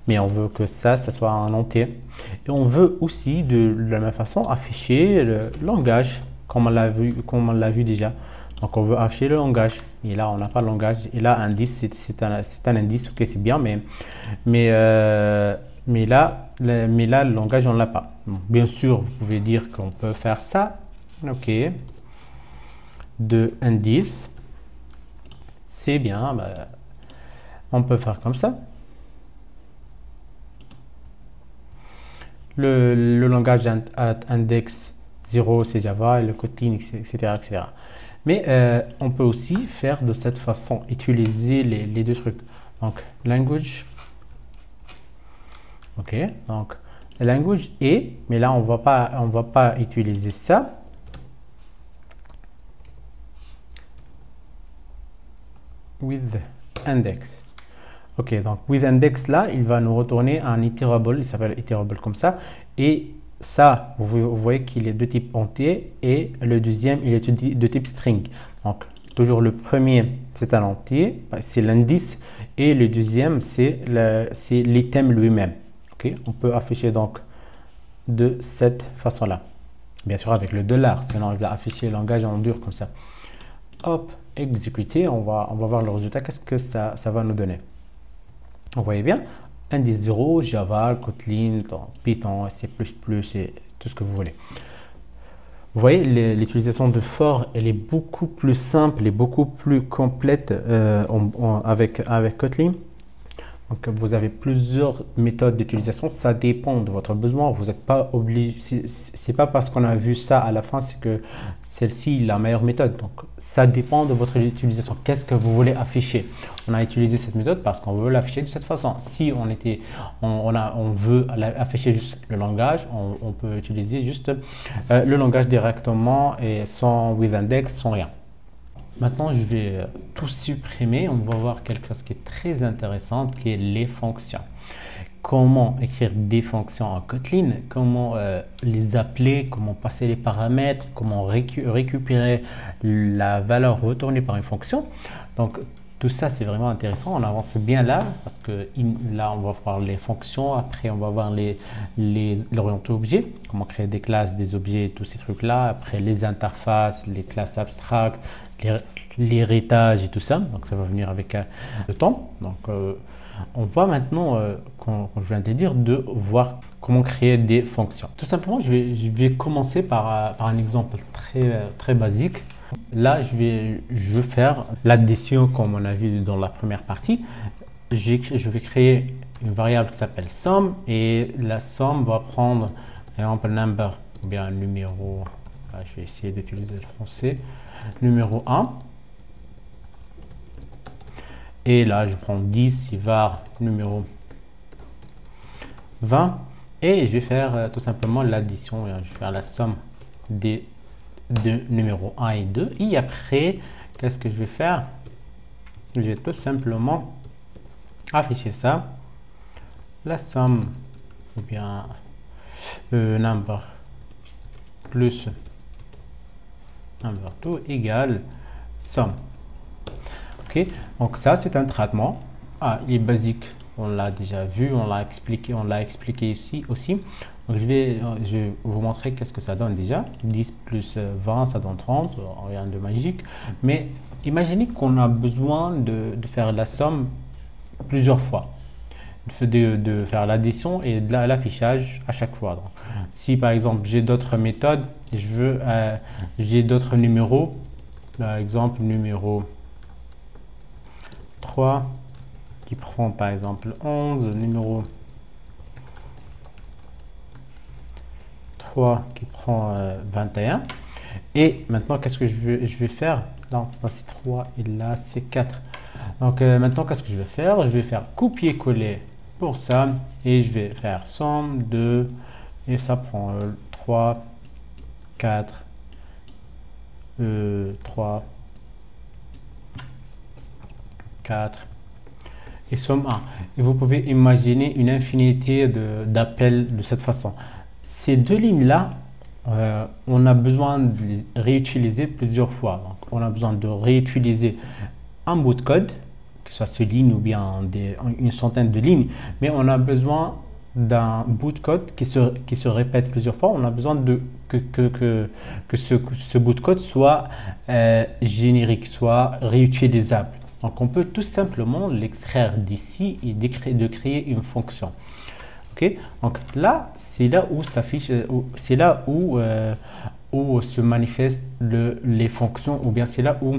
mais on veut que ça soit un entier et on veut aussi de la même façon afficher le langage comme on l'a vu déjà. Donc, on veut afficher le langage. Et là, on n'a pas le langage. Et là, indice, c'est un indice. Ok, c'est bien, mais là, le langage, on ne l'a pas. Donc, bien sûr, vous pouvez dire qu'on peut faire ça. Ok. De indice. C'est bien. Bah, on peut faire comme ça. Le langage index 0, c'est Java, et le Kotlin, etc., etc. Mais on peut aussi faire de cette façon, utiliser les deux trucs. Donc, language. Ok, donc, language et, mais là, on va pas utiliser ça. With index. Ok, donc with index là, il va nous retourner un iterable, il s'appelle iterable comme ça. Et ça, vous voyez qu'il est de type entier et le deuxième, il est de type string. Donc, toujours le premier, c'est un entier, c'est l'indice. Et le deuxième, c'est l'item lui-même. Ok, on peut afficher donc de cette façon-là. Bien sûr, avec le $, sinon il va afficher le langage en dur comme ça. Hop, exécuter, on va voir le résultat. Qu'est-ce que ça va nous donner? Vous voyez bien, indice 0, Java, Kotlin, Python, C++, et tout ce que vous voulez. Vous voyez, l'utilisation de for, elle est beaucoup plus simple et beaucoup plus complète avec Kotlin. Donc, vous avez plusieurs méthodes d'utilisation, ça dépend de votre besoin. Vous n'êtes pas obligé, c'est pas parce qu'on a vu ça à la fin, c'est que celle-ci est la meilleure méthode. Donc, ça dépend de votre utilisation. Qu'est-ce que vous voulez afficher? On a utilisé cette méthode parce qu'on veut l'afficher de cette façon. Si on veut afficher juste le langage, on peut utiliser juste le langage directement et sans with index, sans rien. Maintenant, je vais tout supprimer. On va voir quelque chose qui est très intéressant, qui est les fonctions. Comment écrire des fonctions en Kotlin, comment les appeler, comment passer les paramètres, comment récupérer la valeur retournée par une fonction. Donc, tout ça, c'est vraiment intéressant. On avance bien là, parce que là, on va voir les fonctions. Après, on va voir l'orienté objet, comment créer des classes, des objets, tous ces trucs-là. Après, les interfaces, les classes abstractes, l'héritage et tout ça. Donc, ça va venir avec le temps. Donc, on va maintenant, comme je viens de dire, de voir comment créer des fonctions. Tout simplement, je vais commencer par un exemple très basique. Là, je vais faire l'addition comme on a vu dans la première partie. Je vais créer une variable qui s'appelle sum et la somme va prendre, par exemple, number ou bien un numéro. Là, je vais essayer d'utiliser le français. Numéro 1. Et là, je prends 10, var numéro 20. Et je vais faire tout simplement l'addition. Je vais faire la somme des deux numéros 1 et 2. Et après, qu'est-ce que je vais faire? Je vais tout simplement afficher ça. La somme, ou bien number plus number 2 égale somme. Ok, donc ça c'est un traitement. Il est basique, on l'a déjà vu, on l'a expliqué ici aussi. Donc je vais vous montrer qu'est-ce que ça donne déjà. 10 plus 20, ça donne 30, rien de magique. Mais imaginez qu'on a besoin de faire la somme plusieurs fois. De faire l'addition et de l'affichage à chaque fois. Donc, si par exemple j'ai d'autres méthodes, j'ai d'autres numéros, par exemple numéro 3 qui prend par exemple 11, numéro 3 qui prend 21. Et maintenant, qu'est-ce que je vais faire? Là, c'est 3 et là, c'est 4. Donc, maintenant, qu'est-ce que je vais faire? Je vais faire copier-coller pour ça et je vais faire somme de et ça prend 3, 4, 3, 4 et somme 1. Et vous pouvez imaginer une infinité d'appels de cette façon. Ces deux lignes-là, on a besoin de les réutiliser plusieurs fois. Donc, on a besoin de réutiliser un bout de code, que ce soit ces lignes ou bien une centaine de lignes, mais on a besoin d'un bout de code qui se répète plusieurs fois. On a besoin de que ce bout de code soit générique, soit réutilisable. Donc, on peut tout simplement l'extraire d'ici et de créer une fonction. Ok, donc là, c'est là où s'affiche, c'est là où se manifestent les fonctions, ou bien c'est là où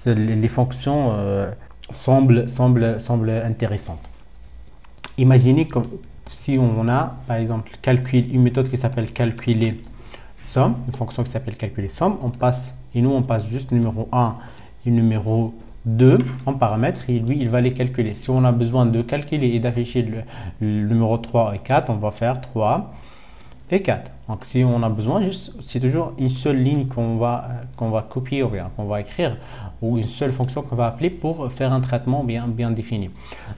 les fonctions semblent intéressantes. Imaginez comme si on a, par exemple, une méthode qui s'appelle calculer somme, une fonction qui s'appelle calculer somme, on passe juste numéro 1 et numéro 2 en paramètres et lui, il va les calculer. Si on a besoin de calculer et d'afficher le numéro 3 et 4, on va faire 3 et 4. Donc, si on a besoin, c'est toujours une seule ligne qu'on va copier ou bien qu'on va écrire ou une seule fonction qu'on va appeler pour faire un traitement bien défini.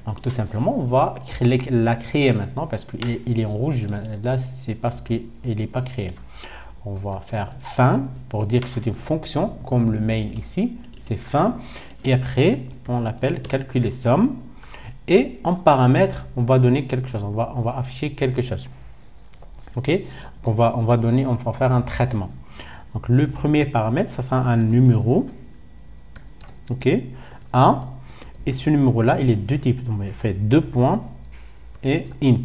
Donc, tout simplement, on va la créer maintenant parce qu'il est en rouge. Là, c'est parce qu'il n'est pas créé. On va faire fin pour dire que c'est une fonction comme le main ici, c'est fin. Et après, on l'appelle calculer somme. Et en paramètre, on va donner quelque chose. On va afficher quelque chose. Ok, on va faire un traitement. Donc le premier paramètre, ça sera un numéro. Ok, 1. Et ce numéro-là, il est de type. Donc on fait 2 points et int.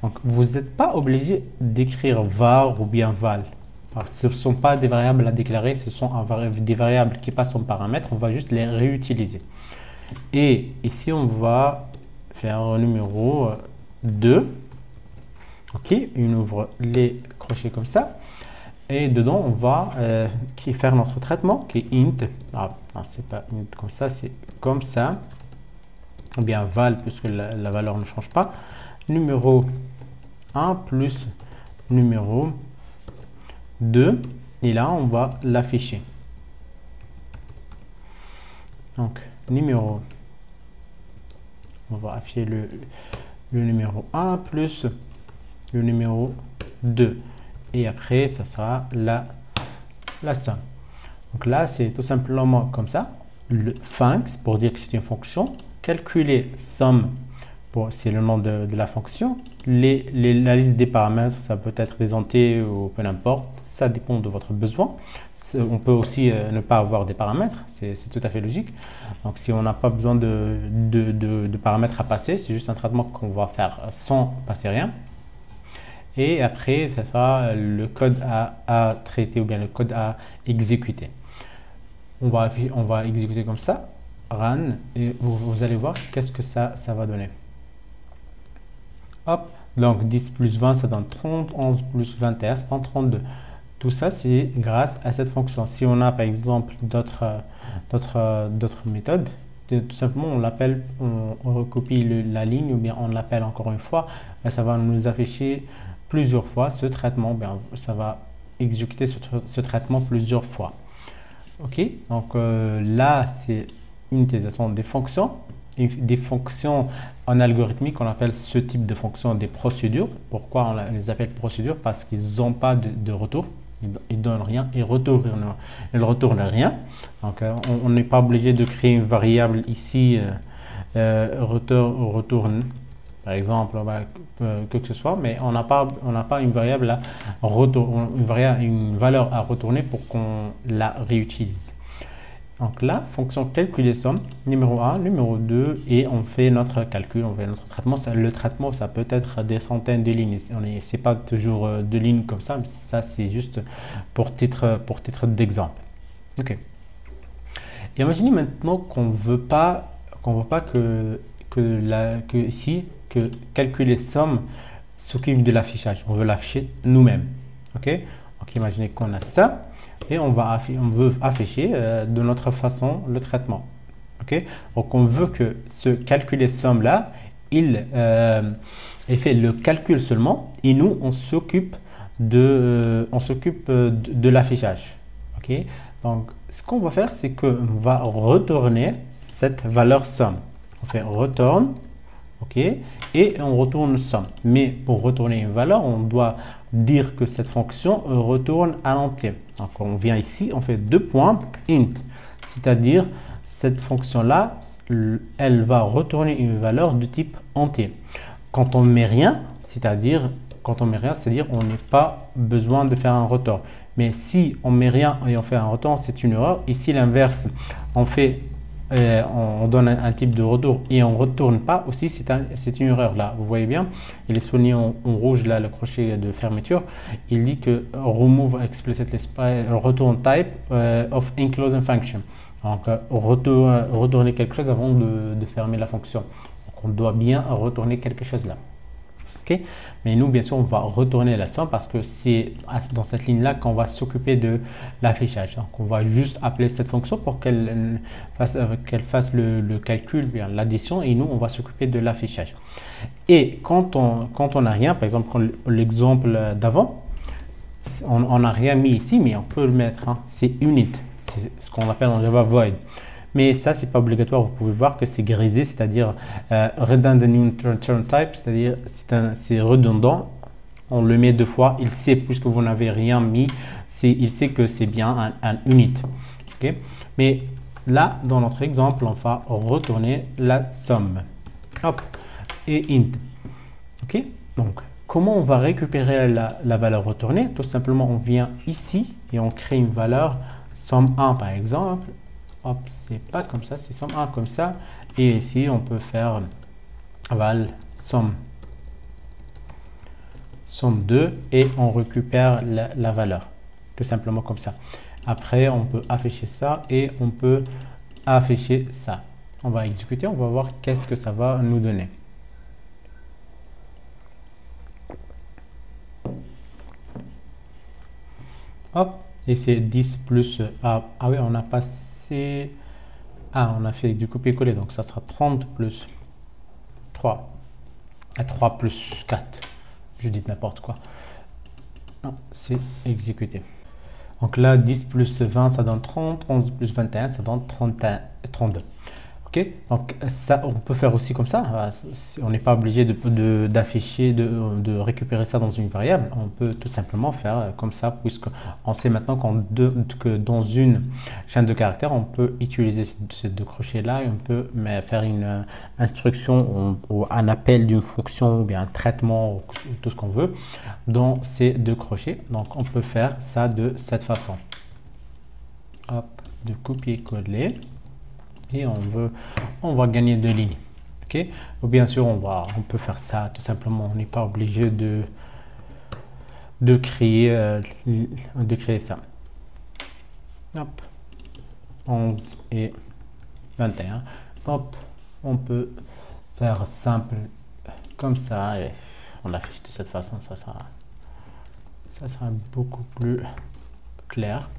Donc vous n'êtes pas obligé d'écrire var ou bien val. Parce que ce ne sont pas des variables à déclarer, ce sont des variables qui passent en paramètre. On va juste les réutiliser. Et ici, on va faire un numéro 2. Ok, on ouvre les crochets comme ça. Et dedans, on va faire notre traitement qui est int. Ah, non, c'est pas int comme ça, c'est comme ça. Ou bien val, puisque la valeur ne change pas. Numéro 1 plus numéro 2. Et là, on va l'afficher. Donc, numéro. On va afficher le numéro 1 plus le numéro 2 et après ça sera la somme. Donc là c'est tout simplement comme ça, le func pour dire que c'est une fonction, calculer somme c'est le nom de la fonction, la liste des paramètres, ça peut être des entiers ou peu n'importe, ça dépend de votre besoin. On peut aussi ne pas avoir des paramètres, c'est tout à fait logique. Donc si on n'a pas besoin de paramètres à passer, c'est juste un traitement qu'on va faire sans passer rien. Et après, ça sera le code à traiter ou bien le code à exécuter. On va exécuter comme ça, run, et vous allez voir qu'est-ce que ça va donner. Hop, donc 10 plus 20, ça donne 30, 11 plus 21, ça donne 32. Tout ça, c'est grâce à cette fonction. Si on a par exemple d'autres méthodes, tout simplement, on recopie la ligne ou bien on l'appelle encore une fois, ça va nous afficher plusieurs fois ce traitement, bien, ça va exécuter ce traitement plusieurs fois. Ok, donc là c'est une utilisation des fonctions en algorithmique. On appelle ce type de fonction des procédures. Pourquoi on les appelle procédures? Parce qu'ils n'ont pas de retour, ils donnent rien, ils retournent rien. Donc on n'est pas obligé de créer une variable ici retourne par exemple, que ce soit, mais on n'a pas une variable à une valeur à retourner pour qu'on la réutilise. Donc là, fonction calculer somme, numéro 1, numéro 2, et on fait notre calcul, on fait notre traitement. Le traitement, ça peut être des centaines de lignes. C'est pas toujours de lignes comme ça, mais ça c'est juste pour titre d'exemple. Ok. Et imaginez maintenant qu'on veut pas que ici que calculer somme s'occupe de l'affichage. On veut l'afficher nous-mêmes. Ok. Donc imaginez qu'on a ça et on veut afficher de notre façon le traitement. Ok. Donc on veut que ce calculer somme là, il fait le calcul seulement et nous on s'occupe de l'affichage. Ok. Donc ce qu'on va faire, c'est qu'on va retourner cette valeur somme. On fait return. Ok, et on retourne somme. Mais pour retourner une valeur, on doit dire que cette fonction retourne à l'entier. Donc on vient ici, on fait 2 points int, c'est-à-dire cette fonction-là, elle va retourner une valeur de type entier. Quand on met rien, c'est-à-dire on n'a pas besoin de faire un retour. Mais si on met rien et on fait un retour, c'est une erreur. Ici, l'inverse, on fait, on donne un type de retour et on ne retourne pas aussi, c'est une erreur là. Vous voyez bien, il est souligné en rouge là, le crochet de fermeture. Il dit que remove explicitly return type of enclosing function. Donc, retourner quelque chose avant de fermer la fonction. Donc, on doit bien retourner quelque chose là. Okay. Mais nous, bien sûr, on va retourner la somme parce que c'est dans cette ligne-là qu'on va s'occuper de l'affichage. Donc, on va juste appeler cette fonction pour qu'elle fasse le calcul, bien l'addition, et nous, on va s'occuper de l'affichage. Et quand on n'a rien, par exemple, l'exemple d'avant, on n'a rien mis ici, mais on peut le mettre. Hein, c'est unit, c'est ce qu'on appelle en Java void. Mais ça, c'est pas obligatoire. Vous pouvez voir que c'est grisé, c'est-à-dire redundant return type, c'est-à-dire c'est redondant. On le met deux fois. Il sait, puisque vous n'avez rien mis, il sait que c'est bien un unit. Okay? Mais là, dans notre exemple, on va retourner la somme. Hop, et int. Ok? Donc, comment on va récupérer la valeur retournée? Tout simplement, on vient ici et on crée une valeur somme 1 par exemple. Hop, c'est pas comme ça, c'est somme 1 comme ça. Et ici, on peut faire val somme 2 et on récupère la valeur. Tout simplement comme ça. Après, on peut afficher ça et on peut afficher ça. On va exécuter, on va voir qu'est-ce que ça va nous donner. Hop, et c'est 10 plus... ah oui, on a passé... Ah, on a fait du copier-coller, donc ça sera 30 plus 3. Et 3 plus 4. Je dis n'importe quoi. Non, c'est exécuté. Donc là, 10 plus 20, ça donne 30. 11 plus 21, ça donne 32. Ok, donc ça, on peut faire aussi comme ça. On n'est pas obligé d'afficher, de récupérer ça dans une variable. On peut tout simplement faire comme ça, puisqu'on sait maintenant que dans une chaîne de caractères, on peut utiliser ces deux crochets-là et on peut faire une instruction ou un appel d'une fonction ou bien un traitement, ou tout ce qu'on veut, dans ces deux crochets. Donc, on peut faire ça de cette façon. Hop, de copier-coller. Et on va gagner 2 lignes. Ok, ou bien sûr on peut faire ça tout simplement. On n'est pas obligé de créer ça. Hop, 11 et 21. Hop, on peut faire simple comme ça et on affiche de cette façon. Ça sera beaucoup plus clair.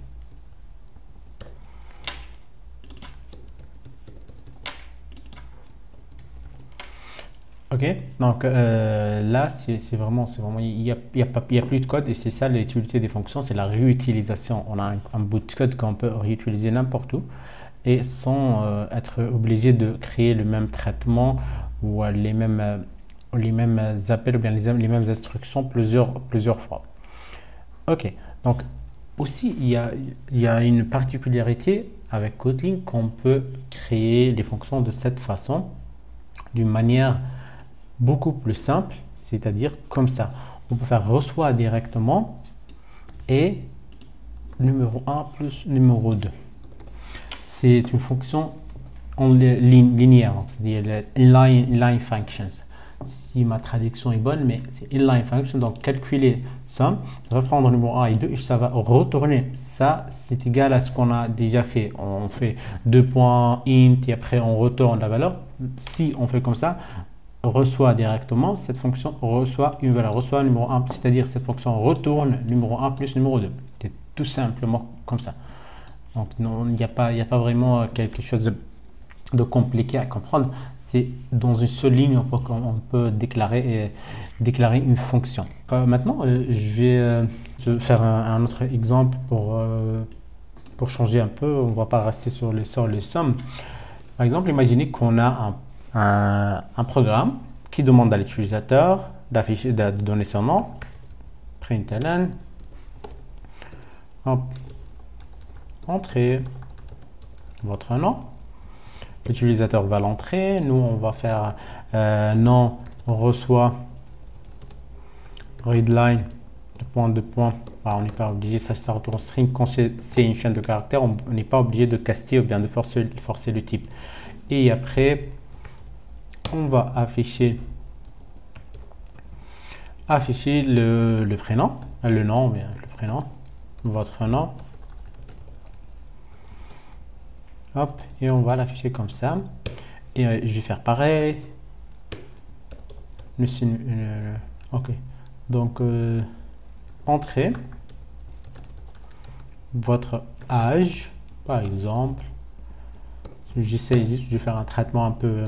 Ok, donc là, c'est vraiment, il n'y a plus de code et c'est ça l'utilité des fonctions, c'est la réutilisation. On a un bout de code qu'on peut réutiliser n'importe où et sans être obligé de créer le même traitement ou les mêmes appels ou bien les mêmes instructions plusieurs fois. Ok, donc aussi, il y a une particularité avec Kotlin qu'on peut créer les fonctions de cette façon, d'une manière beaucoup plus simple, c'est-à-dire comme ça. On peut faire reçoit directement et numéro 1 plus numéro 2. C'est une fonction en linéaire, c'est-à-dire inline functions. Si ma traduction est bonne, mais c'est inline function, donc calculer somme, ça va prendre numéro 1 et 2 et ça va retourner. Ça, c'est égal à ce qu'on a déjà fait. On fait 2 points int et après on retourne la valeur. Si on fait comme ça, reçoit directement, cette fonction reçoit une valeur, reçoit numéro 1, c'est-à-dire cette fonction retourne numéro 1 plus numéro 2. C'est tout simplement comme ça. Donc non, il n'y a pas vraiment quelque chose de compliqué à comprendre. C'est dans une seule ligne on peut déclarer une fonction. Maintenant, je vais faire un autre exemple pour changer un peu. On ne va pas rester sur les sommes. Par exemple, imaginez qu'on a un programme qui demande à l'utilisateur d'afficher, de donner son nom, println, hop, entrez votre nom, l'utilisateur va l'entrer, nous on va faire nom reçoit readline deux points. Bah, on n'est pas obligé, ça retourne string. Quand c'est une chaîne de caractères, on n'est pas obligé de caster ou bien de forcer le type. Et après, on va afficher le prénom, le nom, bien le prénom, votre nom. Hop, et on va l'afficher comme ça. Et je vais faire pareil. Ok, donc entrée, votre âge, par exemple. J'essaie juste de faire un traitement un peu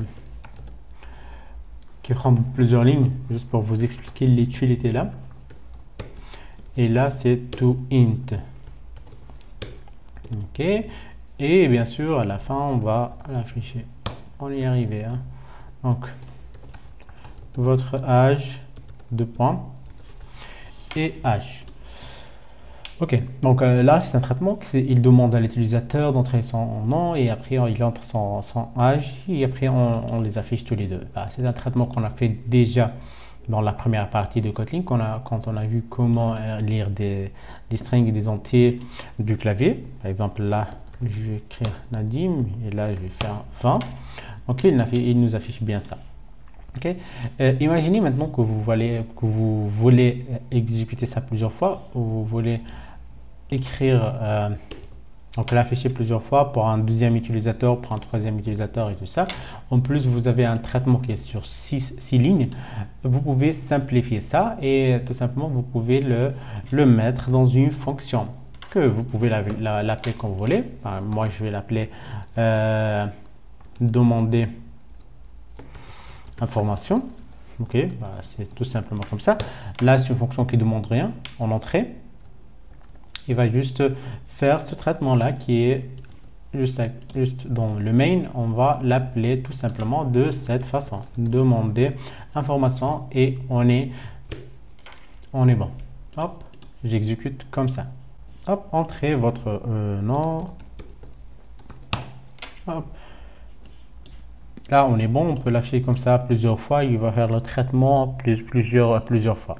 qui prend plusieurs lignes, juste pour vous expliquer l'utilité là. Et là, c'est to int. Ok. Et bien sûr, à la fin, on va l'afficher. On y est arrivé. Hein. Donc, votre âge, 2 points, et âge. Ok, donc là, c'est un traitement qu'il demande à l'utilisateur d'entrer son nom et après, il entre son âge et après, on les affiche tous les deux. Bah, c'est un traitement qu'on a fait déjà dans la première partie de Kotlin, quand on a vu comment lire des strings et des entiers du clavier. Par exemple, là, je vais écrire Nadim et là, je vais faire 20. Donc, il nous affiche bien ça. Okay. Imaginez maintenant que vous voulez exécuter ça plusieurs fois, ou vous voulez écrire, donc l'afficher plusieurs fois pour un deuxième utilisateur, pour un troisième utilisateur et tout ça. En plus, vous avez un traitement qui est sur 6 lignes. Vous pouvez simplifier ça et tout simplement, vous pouvez le mettre dans une fonction que vous pouvez l'appeler comme vous voulez. Enfin, moi, je vais l'appeler demander information. Ok, bah, c'est tout simplement comme ça. Là, c'est une fonction qui ne demande rien en entrée. Il va juste faire ce traitement là qui est juste dans le main. On va l'appeler tout simplement de cette façon, demander information, et on est bon. Hop, j'exécute comme ça. Hop, entrez votre nom. Hop. Là, on est bon, on peut l'afficher comme ça plusieurs fois. Il va faire le traitement plusieurs fois.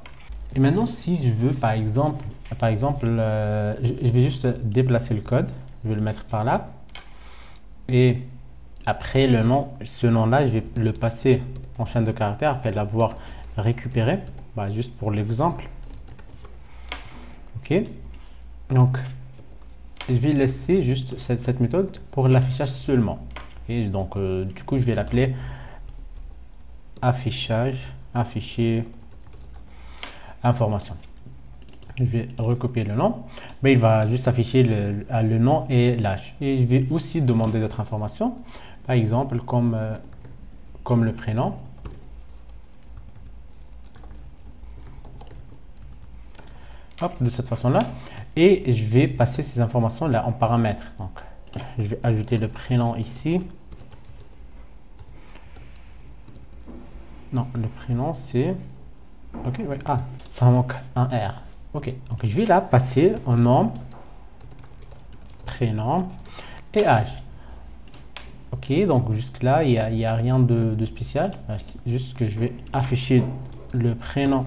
Et maintenant, si je veux, par exemple, je vais juste déplacer le code. Je vais le mettre par là. Et après, ce nom-là, je vais le passer en chaîne de caractères après l'avoir récupéré. Bah, juste pour l'exemple. OK. Donc, je vais laisser juste cette méthode pour l'affichage seulement. Et donc, du coup, je vais l'appeler afficher information. Je vais recopier le nom, mais il va juste afficher le nom et l'âge. Et je vais aussi demander d'autres informations, par exemple, comme le prénom. Hop, de cette façon-là. Et je vais passer ces informations-là en paramètres. Donc, je vais ajouter le prénom ici. Non, le prénom c'est... Ok, ouais. Ah, ça manque un R. Ok, donc je vais là passer en nom, prénom et âge. Ok, donc jusque là, il n'y a rien de spécial. Juste que je vais afficher le prénom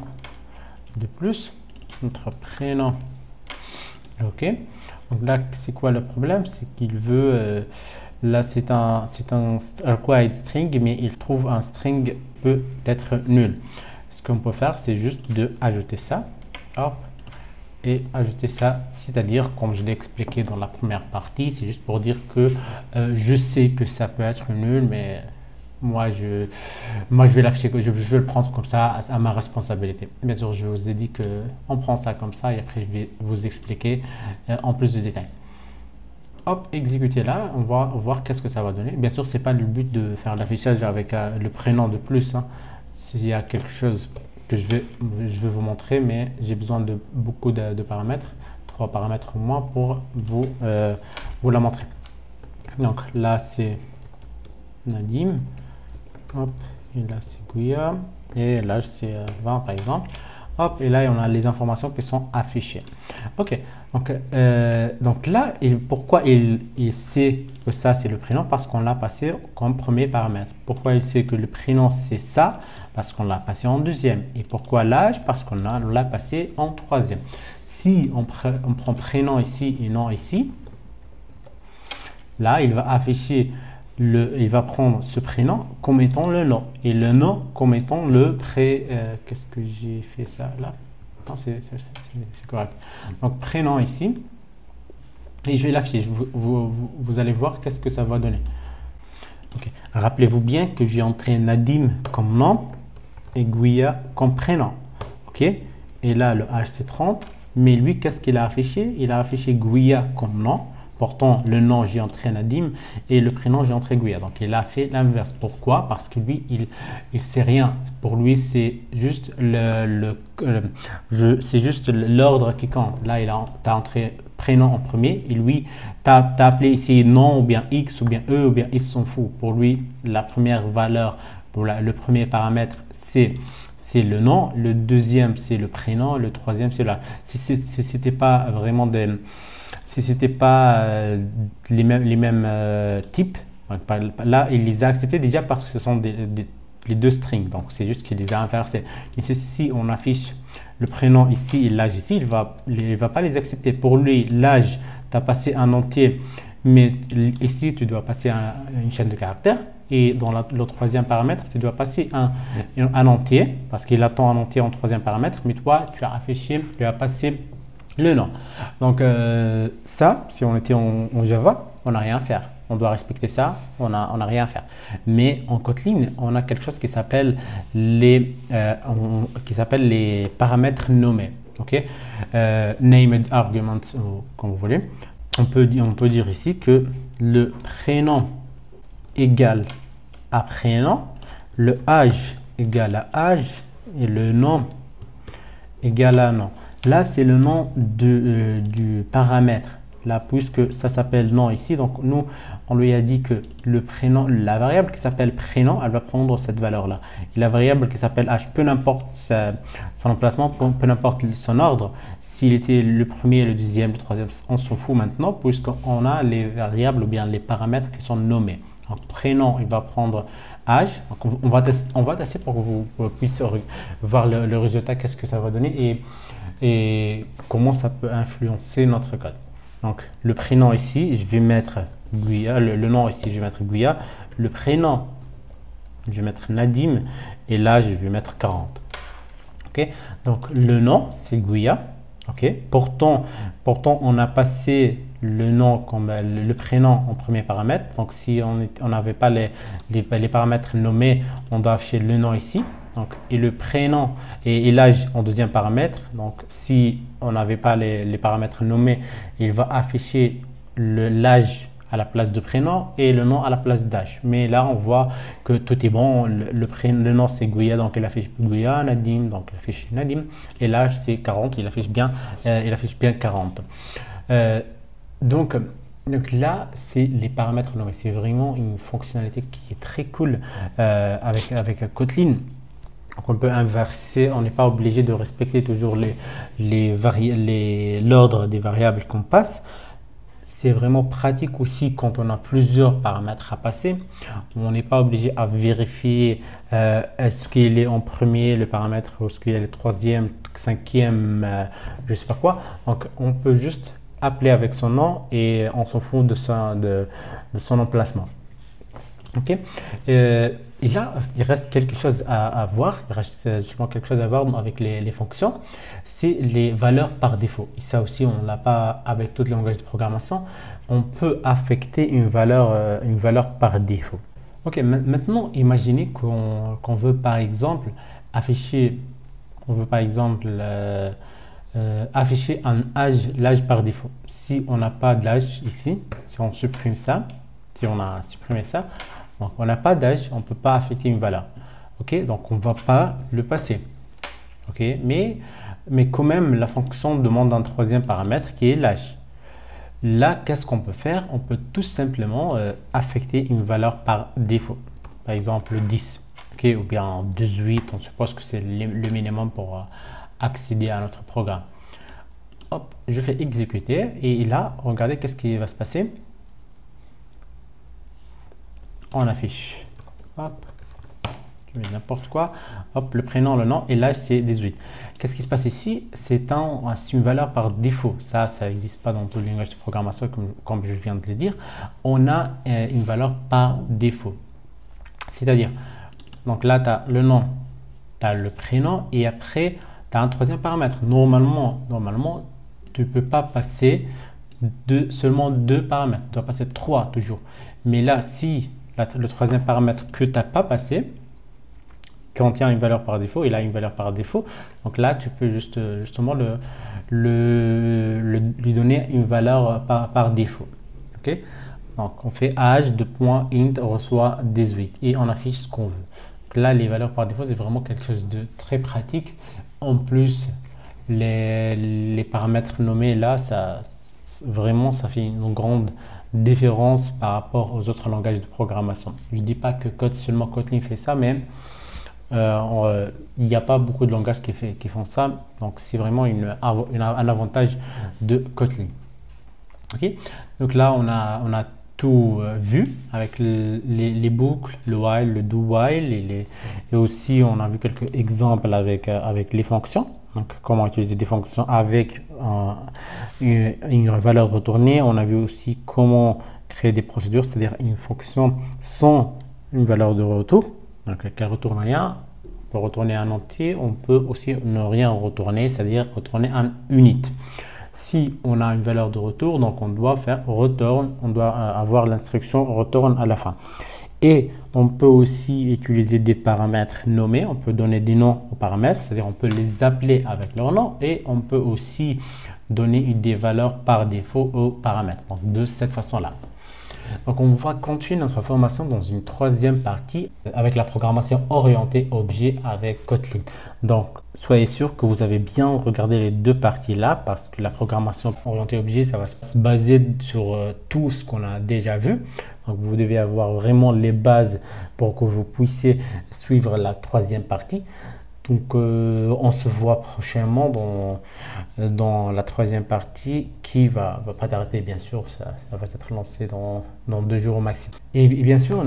de plus. Notre prénom. Ok. Donc là, c'est quoi le problème? C'est qu'il veut, là c'est un required string, mais il trouve un string peut être nul. Ce qu'on peut faire, c'est juste de ajouter ça, hop, et ajouter ça, c'est-à-dire, comme je l'ai expliqué dans la première partie, c'est juste pour dire que je sais que ça peut être nul, mais moi je vais l'afficher, je vais le prendre comme ça à ma responsabilité. Bien sûr, je vous ai dit que on prend ça comme ça et après je vais vous expliquer en plus de détails. Hop, exécuter là, on va voir qu'est-ce que ça va donner. Bien sûr, c'est pas le but de faire l'affichage avec le prénom de plus. Hein. S'il y a quelque chose que je vais vous montrer, mais j'ai besoin de beaucoup de paramètres, 3 paramètres au moins pour vous la montrer. Donc là, c'est Nadim. Hop, et là c'est Gouya, et là c'est 20 par exemple. Hop, et là on a les informations qui sont affichées. Ok, donc là, pourquoi il sait que ça c'est le prénom? Parce qu'on l'a passé comme premier paramètre. Pourquoi il sait que le prénom c'est ça? Parce qu'on l'a passé en deuxième. Et pourquoi l'âge? Parce qu'on l'a passé en troisième. Si on prend prénom ici et nom ici, là, il va afficher il va prendre ce prénom comme étant le nom et le nom comme étant le qu'est-ce que j'ai fait ça là? Non, c'est correct. Donc prénom ici et je vais l'afficher. Vous allez voir qu'est-ce que ça va donner. Okay. Rappelez-vous bien que j'ai entré Nadim comme nom et Gouya comme prénom. Ok. Et là le H c'est 30. Mais lui, qu'est-ce qu'il a affiché? Il a affiché Gouya comme nom. Pourtant, le nom, j'ai entré Nadim et le prénom, j'ai entré Gouya. Donc, il a fait l'inverse. Pourquoi? Parce que lui, il sait rien. Pour lui, c'est juste l'ordre qui compte. Là, tu as entré prénom en premier et lui, tu as appelé ici nom ou bien X ou bien E ou bien il s'en fout. Pour lui, la première valeur, pour le premier paramètre, c'est le nom. Le deuxième, c'est le prénom. Le troisième, c'est là. Si c'était pas vraiment si ce n'était pas les mêmes types, là, il les a acceptés déjà parce que ce sont les deux strings. Donc, c'est juste qu'il les a inversés. Mais si on affiche le prénom ici et l'âge ici, il ne va pas les accepter. Pour lui, l'âge, tu as passé un entier, mais ici, tu dois passer une chaîne de caractères. Et dans le troisième paramètre, tu dois passer un entier, parce qu'il attend un entier en troisième paramètre, mais toi, tu as passé le nom. Donc ça, si on était en Java, on n'a rien à faire. On doit respecter ça, on n'a rien à faire. Mais en Kotlin, on a quelque chose qui s'appelle les paramètres nommés. Ok, named arguments, comme vous voulez. On peut dire ici que le prénom égale à prénom, le âge égale à âge et le nom égale à nom. Là, c'est le nom du paramètre, là, puisque ça s'appelle nom ici. Donc, nous, on lui a dit que le prénom, la variable qui s'appelle prénom, elle va prendre cette valeur-là. Et la variable qui s'appelle h, peu n'importe son emplacement, peu n'importe son ordre, s'il était le premier, le deuxième, le troisième, on s'en fout maintenant, puisqu'on a les variables ou bien les paramètres qui sont nommés. Donc, prénom, il va prendre âge. Donc, on va tester pour que vous puissiez voir le résultat, qu'est-ce que ça va donner et comment ça peut influencer notre code. Donc, le prénom ici, je vais mettre Gouya. Le nom ici, je vais mettre Gouya. Le prénom, je vais mettre Nadim. Et là, je vais mettre 40. Ok. Donc, le nom, c'est Gouya. Ok. Pourtant, on a passé le nom comme le prénom en premier paramètre. Donc, si on n'avait pas les paramètres nommés, on doit afficher le nom ici. Donc, et le prénom et l'âge en deuxième paramètre. Donc, si on n'avait pas les paramètres nommés, il va afficher l'âge à la place de prénom et le nom à la place d'âge. Mais là, on voit que tout est bon. Le nom, c'est Gouya, donc il affiche Gouya, Nadim, donc il affiche Nadim. Et l'âge, c'est 40, il affiche bien 40. Donc là, c'est les paramètres nommés. C'est vraiment une fonctionnalité qui est très cool avec Kotlin. Donc on peut inverser, on n'est pas obligé de respecter toujours l'ordre des variables qu'on passe. C'est vraiment pratique aussi quand on a plusieurs paramètres à passer. On n'est pas obligé à vérifier est-ce qu'il est en premier le paramètre ou est-ce qu'il est le troisième, cinquième, je ne sais pas quoi. Donc on peut juste appeler avec son nom et on s'en fout de son emplacement. Ok. Et là, il reste quelque chose à voir. Il reste justement quelque chose à voir avec les fonctions. C'est les valeurs par défaut. Et ça aussi, on ne l'a pas avec tous les langages de programmation. On peut affecter une valeur par défaut. Ok. Maintenant, imaginez qu'on veut par exemple afficher, afficher l'âge par défaut. Si on n'a pas d'âge ici, si on supprime ça, on a supprimé ça. Donc, on n'a pas d'âge, on ne peut pas affecter une valeur. Ok, donc on ne va pas le passer. Ok, mais quand même, la fonction demande un troisième paramètre qui est l'âge. Là, qu'est-ce qu'on peut faire? On peut tout simplement affecter une valeur par défaut. Par exemple, 10. Ok, ou bien 18, on suppose que c'est le minimum pour accéder à notre programme. Hop, je fais exécuter et là, regardez qu'est-ce qui va se passer. On affiche. Hop. je mets n'importe quoi, hop, le prénom, le nom, et l'âge c'est 18. Qu'est-ce qui se passe ici? C'est une valeur par défaut. Ça n'existe pas dans tous les langages de programmation, comme je viens de le dire. On a une valeur par défaut. C'est-à-dire, donc là, tu as le nom, tu as le prénom, et après, tu as un troisième paramètre. Normalement, tu ne peux pas passer seulement 2 paramètres. Tu dois passer 3 toujours. Mais là, si le troisième paramètre que tu n'as pas passé contient une valeur par défaut, il a une valeur par défaut, donc là, tu peux justement lui donner une valeur par défaut. Ok? Donc, on fait âge de point int reçoit 18 et on affiche ce qu'on veut. Donc là, les valeurs par défaut, c'est vraiment quelque chose de très pratique. En plus, les paramètres nommés là, vraiment, ça fait une grande différence par rapport aux autres langages de programmation. Je ne dis pas que seulement Kotlin fait ça, mais il n'y a pas beaucoup de langages qui font ça. Donc, c'est vraiment un avantage de Kotlin. Ok. Donc là, on a tout vu avec les boucles, le while, le do while et aussi on a vu quelques exemples avec les fonctions. Donc comment utiliser des fonctions avec une valeur retournée. On a vu aussi comment créer des procédures, c'est-à-dire une fonction sans une valeur de retour, donc elle retourne rien. On peut retourner un entier, on peut aussi ne rien retourner, c'est-à-dire retourner un unit. Si on a une valeur de retour, donc on doit faire return, on doit avoir l'instruction return à la fin. Et on peut aussi utiliser des paramètres nommés, on peut donner des noms aux paramètres, c'est-à-dire on peut les appeler avec leur nom et on peut aussi donner des valeurs par défaut aux paramètres, donc de cette façon-là. Donc on va continuer notre formation dans une troisième partie avec la programmation orientée objet avec Kotlin. Donc soyez sûr que vous avez bien regardé les deux parties là parce que la programmation orientée objet, ça va se baser sur tout ce qu'on a déjà vu. Donc vous devez avoir vraiment les bases pour que vous puissiez suivre la troisième partie. Donc on se voit prochainement dans la troisième partie qui va pas tarder, bien sûr, ça va être lancé dans 2 jours au maximum. Et bien sûr,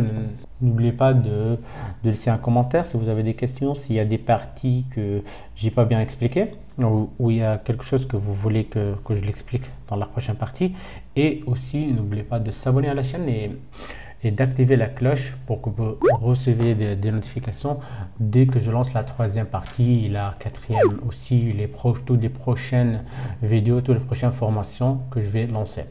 n'oubliez pas de laisser un commentaire si vous avez des questions, s'il y a des parties que j'ai pas bien expliquées ou il y a quelque chose que vous voulez que je l'explique dans la prochaine partie. Et aussi, n'oubliez pas de s'abonner à la chaîne et d'activer la cloche pour que vous receviez des notifications dès que je lance la troisième partie et la quatrième aussi, toutes les prochaines vidéos, toutes les prochaines formations que je vais lancer.